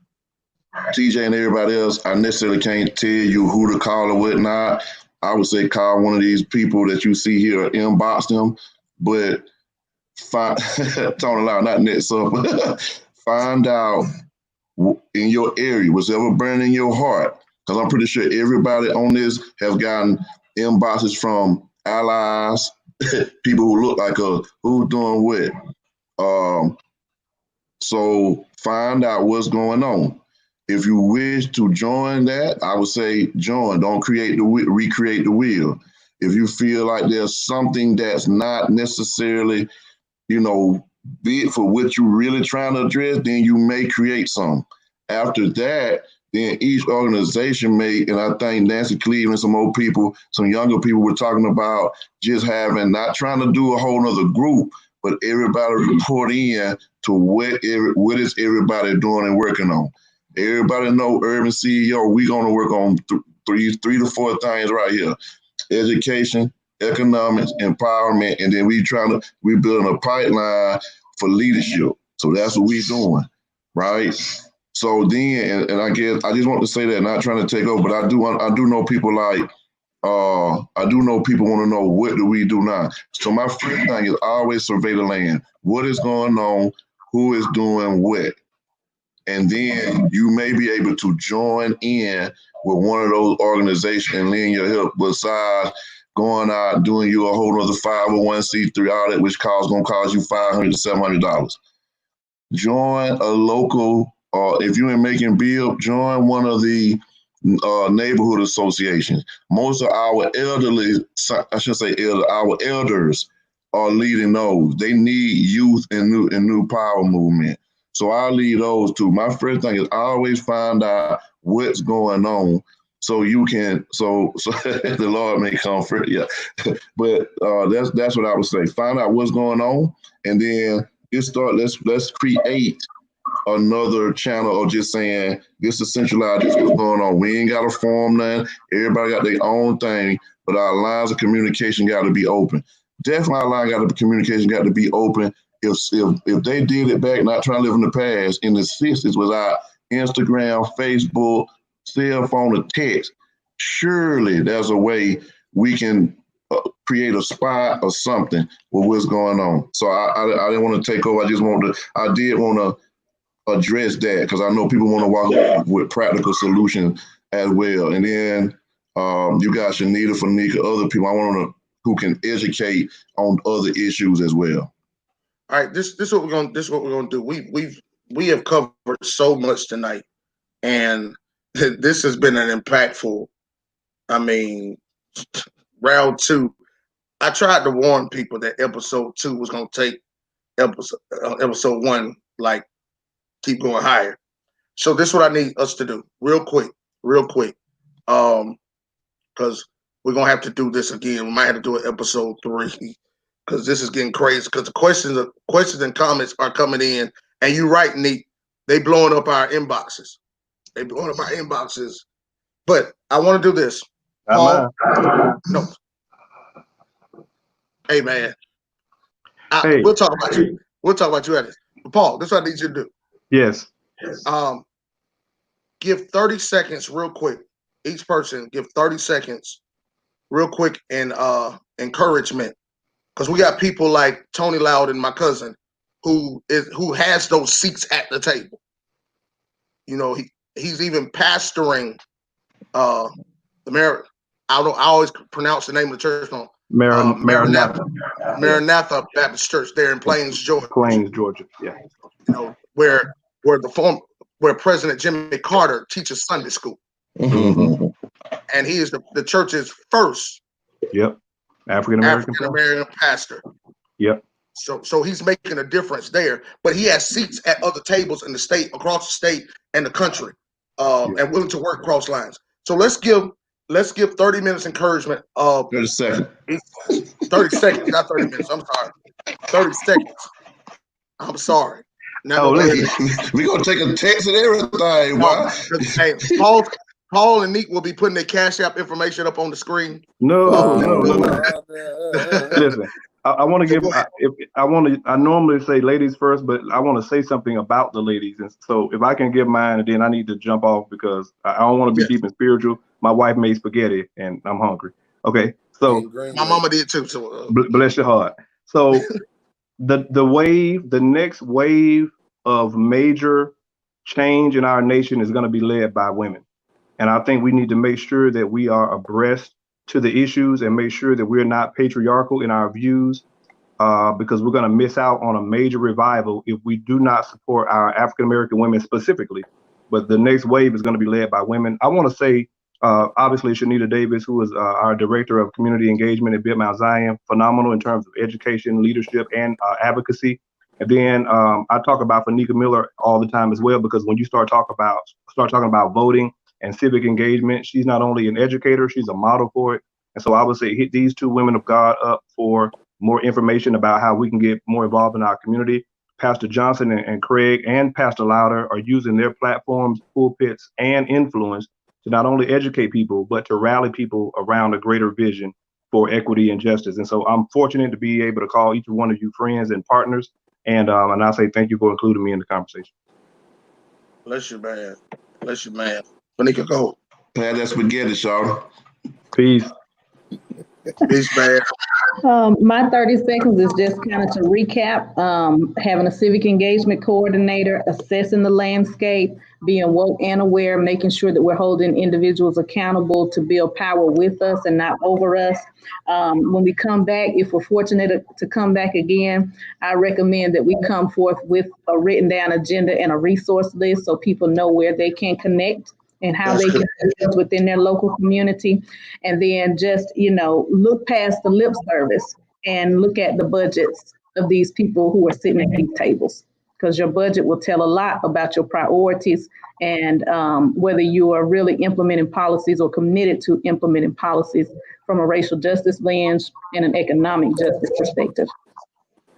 TJ and everybody else, I necessarily can't tell you who to call or whatnot. I would say call one of these people that you see here or inbox them, but Tony Lau, not net up. Find out in your area, what's ever burning in your heart, because I'm pretty sure everybody on this have gotten inboxes from allies, people who look like us, who's doing what. So find out what's going on. If you wish to join that, I would say join. Don't recreate the wheel. If you feel like there's something that's not necessarily, big for what you're really trying to address, then you may create some. After that, then each organization may, and I think Nancy Cleveland, some old people, some younger people were talking about just not trying to do a whole nother group, but everybody report in to what is everybody doing and working on. Everybody know Urban CEO, we're going to work on three to four things right here. Education, economics, empowerment, and then we building a pipeline for leadership. So that's what we doing, right? So then, and I guess I just want to say that, not trying to take over, but I do know people like, I do know people want to know, what do we do now? So my first thing is always survey the land. What is going on? Who is doing what? And then you may be able to join in with one of those organizations and lend your help, besides going out doing you a whole other 501c3 audit, which going to cost you $500 to $700. Join a local, if you're in Macon Bill, join one of the neighborhood associations. Most of our our elders are leading those. They need youth and new power movement. So I'll lead those too. My first thing is always find out what's going on, so you can so the Lord may comfort. Yeah, but that's what I would say. Find out what's going on, and then let's create another channel of just saying this is centralized, this is what's going on. We ain't got to form none. Everybody got their own thing, but our lines of communication got to be open. Definitely our line communication got to be open. If they did it back, not trying to live in the past, in the 60s without Instagram, Facebook, cell phone, or text, surely there's a way we can create a spot or something with what's going on. So I didn't want to take over. I did want to address that, because I know people want to walk with practical solutions as well. And then you got Shanita, Fanika, other people I want to who can educate on other issues as well. All right, this is what we're gonna do. We have covered so much tonight, and this has been an impactful. I mean, round 2. I tried to warn people that episode 2 was gonna take episode 1, like, keep going higher. So this is what I need us to do, real quick, because we're gonna have to do this again. We might have to do an episode 3 because this is getting crazy. Because the questions and comments are coming in, and you're right, Neat. They blowing up our inboxes. They blowing up our inboxes. But I want to do this. Paul, no. Hey man, Hey. we'll talk about you. We'll talk about you at it. But Paul, this is what I need you to do. Yes. Give 30 seconds real quick. Each person give 30 seconds real quick and encouragement. Because we got people like Tony Loud and my cousin who has those seats at the table. You know, he's even pastoring the I always pronounce the name of the church wrong. Maranatha Baptist Church there in Plains, Georgia. Yeah. You know, where President Jimmy Carter teaches Sunday school. Mm-hmm. And he is the church's first African American pastor. Yep. So he's making a difference there. But he has seats at other tables in the state, across the state and the country, and willing to work cross lines. So let's give 30 minutes encouragement of 30 seconds. 30 seconds, not 30 minutes. I'm sorry. 30 seconds. I'm sorry. Now we're gonna take a text and everything. No, hey, Paul and Neat will be putting their Cash App information up on the screen. No. Listen, I want to give. I normally say ladies first, but I want to say something about the ladies, and so if I can give mine, and then I need to jump off because I don't want to be deep and spiritual. My wife made spaghetti, and I'm hungry. Okay, so my mama did too. So bless your heart. So the next wave of major change in our nation is going to be led by women, and I think we need to make sure that we are abreast to the issues and make sure that we're not patriarchal in our views, because we're going to miss out on a major revival if we do not support our African American women specifically. But the next wave is going to be led by women. I want to say, obviously, Shanita Davis, who is our director of community engagement at Build Mount Zion, phenomenal in terms of education, leadership, and advocacy. And then I talk about Fanika Miller all the time as well, because when you start talking about voting and civic engagement, she's not only an educator, she's a model for it. And so I would say hit these two women of God up for more information about how we can get more involved in our community. Pastor Johnson and Craig and Pastor Louder are using their platforms, pulpits, and influence to not only educate people, but to rally people around a greater vision for equity and justice. And so I'm fortunate to be able to call each one of you friends and partners. And I say thank you for including me in the conversation. Bless you, man. Bless you, man. Fanika, go. Pat that spaghetti, Charlotte. Peace. Peace, man. My 30 seconds is just kind of to recap, having a civic engagement coordinator, assessing the landscape, being woke and aware, making sure that we're holding individuals accountable to build power with us and not over us. When we come back, if we're fortunate to come back again, I recommend that we come forth with a written down agenda and a resource list so people know where they can connect and how they can live within their local community. And then just, look past the lip service and look at the budgets of these people who are sitting at these tables, because your budget will tell a lot about your priorities and whether you are really implementing policies or committed to implementing policies from a racial justice lens and an economic justice perspective.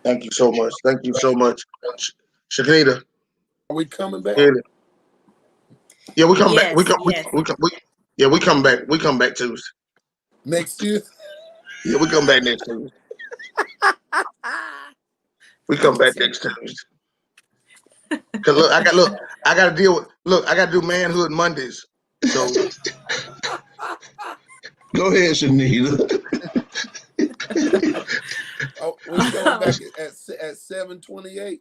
Thank you so much. Thank you so much. Shanita. Are we coming back? Yeah, we come Yes, back. We come back. We come back Tuesday. Next Tuesday? Yeah, we come back next Tuesday. We come back next Tuesday. Cause I got to deal with. I got to do manhood Mondays. So go ahead, Shanita. Oh, we're coming back at 7:28.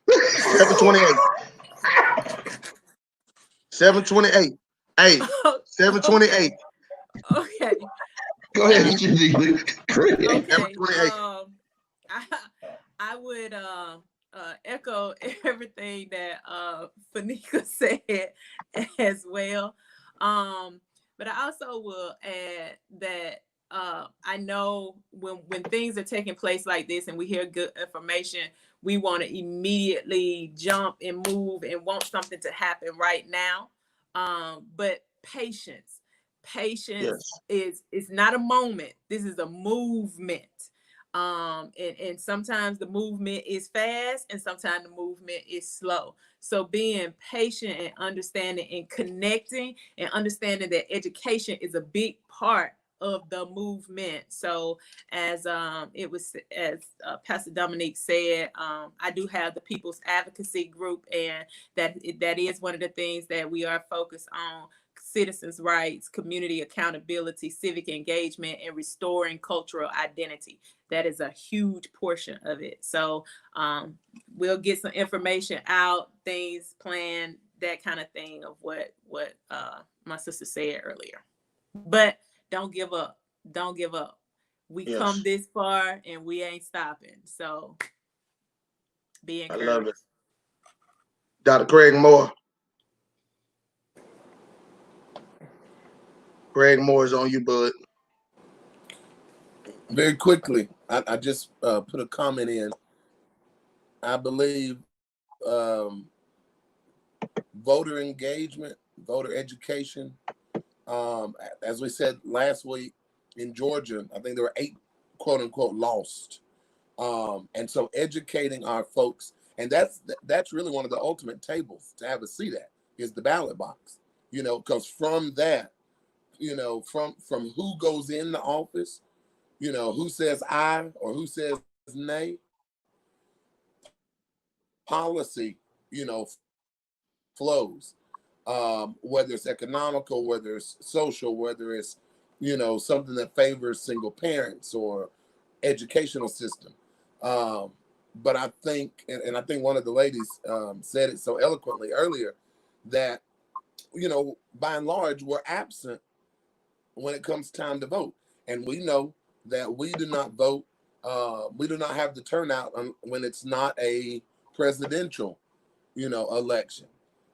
7:28. 7:28. Hey, 7:28. Okay. Go ahead, Shanita. Okay. I would echo everything that Fanika said as well. But I also will add that I know when things are taking place like this and we hear good information, we want to immediately jump and move and want something to happen right now. But patience Patience is not a moment. This is a movement. And sometimes the movement is fast and sometimes the movement is slow. So being patient and understanding and connecting and understanding that education is a big part of the movement. So as Pastor Dominique said, I do have the People's Advocacy Group, and that is one of the things that we are focused on: citizens' rights, community accountability, civic engagement, and restoring cultural identity. That is a huge portion of it. So we'll get some information out, things planned, that kind of thing of what my sister said earlier. But don't give up. Don't give up. We come this far and we ain't stopping. So be encouraged. I love it. Dr. Craig Moore. Craig Moore is on you, bud. Very quickly, I just put a comment in. I believe voter engagement, voter education, as we said last week in Georgia, I think there were 8 quote unquote lost. And so educating our folks, and that's really one of the ultimate tables to have a seat at, is the ballot box, because from that, from who goes in the office, who says aye or who says nay, policy, flows, whether it's economical, whether it's social, whether it's, something that favors single parents or educational system. But I think, and I think one of the ladies said it so eloquently earlier, that, by and large, we're absent when it comes time to vote. And we know that we do not vote, we do not have the turnout when it's not a presidential, election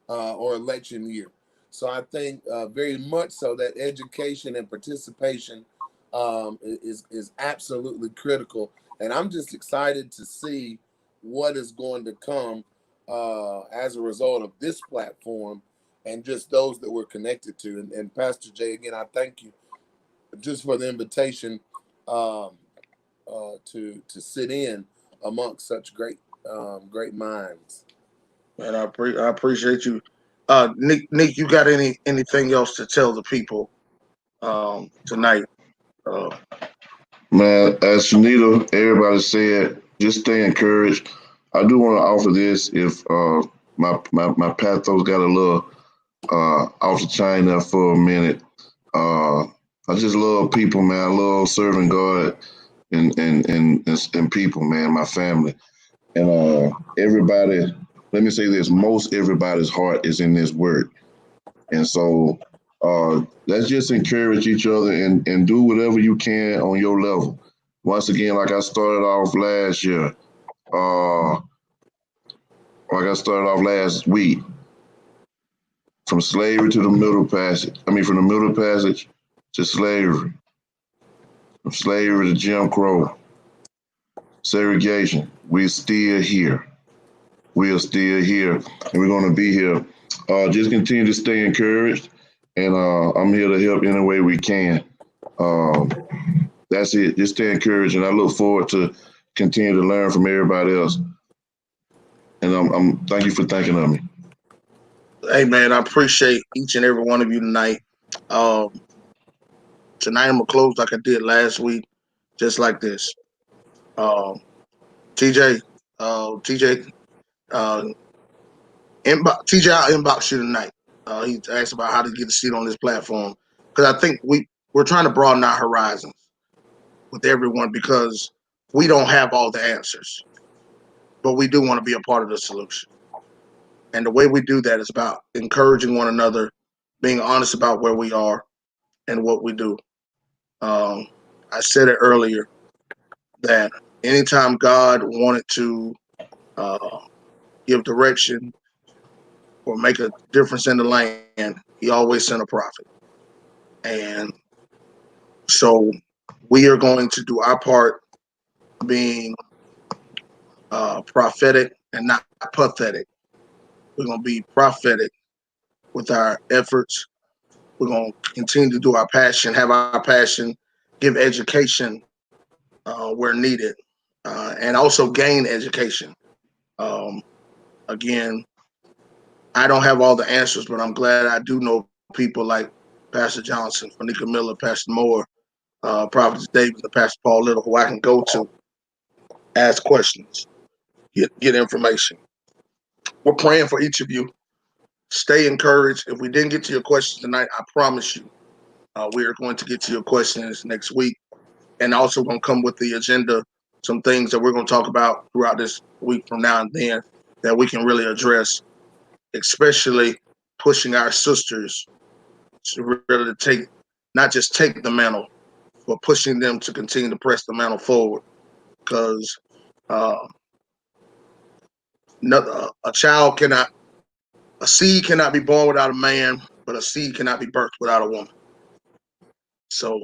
or election year. So I think very much so that education and participation is absolutely critical. And I'm just excited to see what is going to come as a result of this platform and just those that we're connected to. And Pastor Jay, again, I thank you just for the invitation to sit in amongst such great minds. Man, I appreciate you. Nick, you got anything else to tell the people tonight? Man, as Shanita, everybody said, just stay encouraged. I do want to offer this if my pathos got a little off the chain there for a minute. I just love people, man. I love serving God and people, man, my family. And everybody, let me say this, most everybody's heart is in this work. And so let's just encourage each other and do whatever you can on your level. Once again, like I started off last year, like I started off last week, from slavery to the Middle Passage. From the Middle Passage to slavery. From slavery to Jim Crow. Segregation. We're still here. We are still here, and we're going to be here. Just continue to stay encouraged, and I'm here to help any way we can. That's it. Just stay encouraged, and I look forward to continue to learn from everybody else. And I'm thank you for thinking of me. Hey, man, I appreciate each and every one of you tonight. Tonight I'm gonna close like I did last week, just like this. TJ, TJ, I'll inbox you tonight. He asked about how to get a seat on this platform, because I think we're trying to broaden our horizons with everyone, because we don't have all the answers, but we do want to be a part of the solution. And the way we do that is about encouraging one another, being honest about where we are and what we do. I said it earlier that anytime God wanted to give direction or make a difference in the land, he always sent a prophet. And so we are going to do our part, being prophetic and not pathetic. We're going to be prophetic with our efforts. We're going to continue to do our passion, have our passion, give education where needed, and also gain education. Again, I don't have all the answers, but I'm glad I do know people like Pastor Johnson, Fanika Miller, Pastor Moore, Prophet David, and Pastor Paul Little, who I can go to, ask questions, get information. We're praying for each of you. Stay encouraged. If we didn't get to your questions tonight, I promise you, we are going to get to your questions next week, and also going to come with the agenda, some things that we're going to talk about throughout this week from now and then that we can really address, especially pushing our sisters to really take, not just take the mantle, but pushing them to continue to press the mantle forward. Because a seed cannot be born without a man, but a seed cannot be birthed without a woman. So,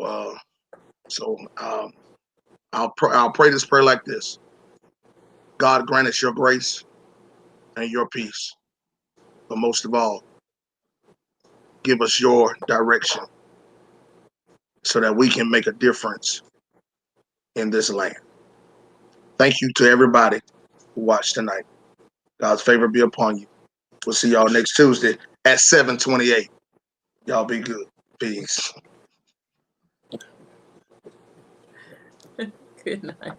I'll pray this prayer like this: God grant us your grace and your peace, but most of all, give us your direction so that we can make a difference in this land. Thank you to everybody who watched tonight. God's favor be upon you. We'll see y'all next Tuesday at 7:28. Y'all be good. Peace. Good night.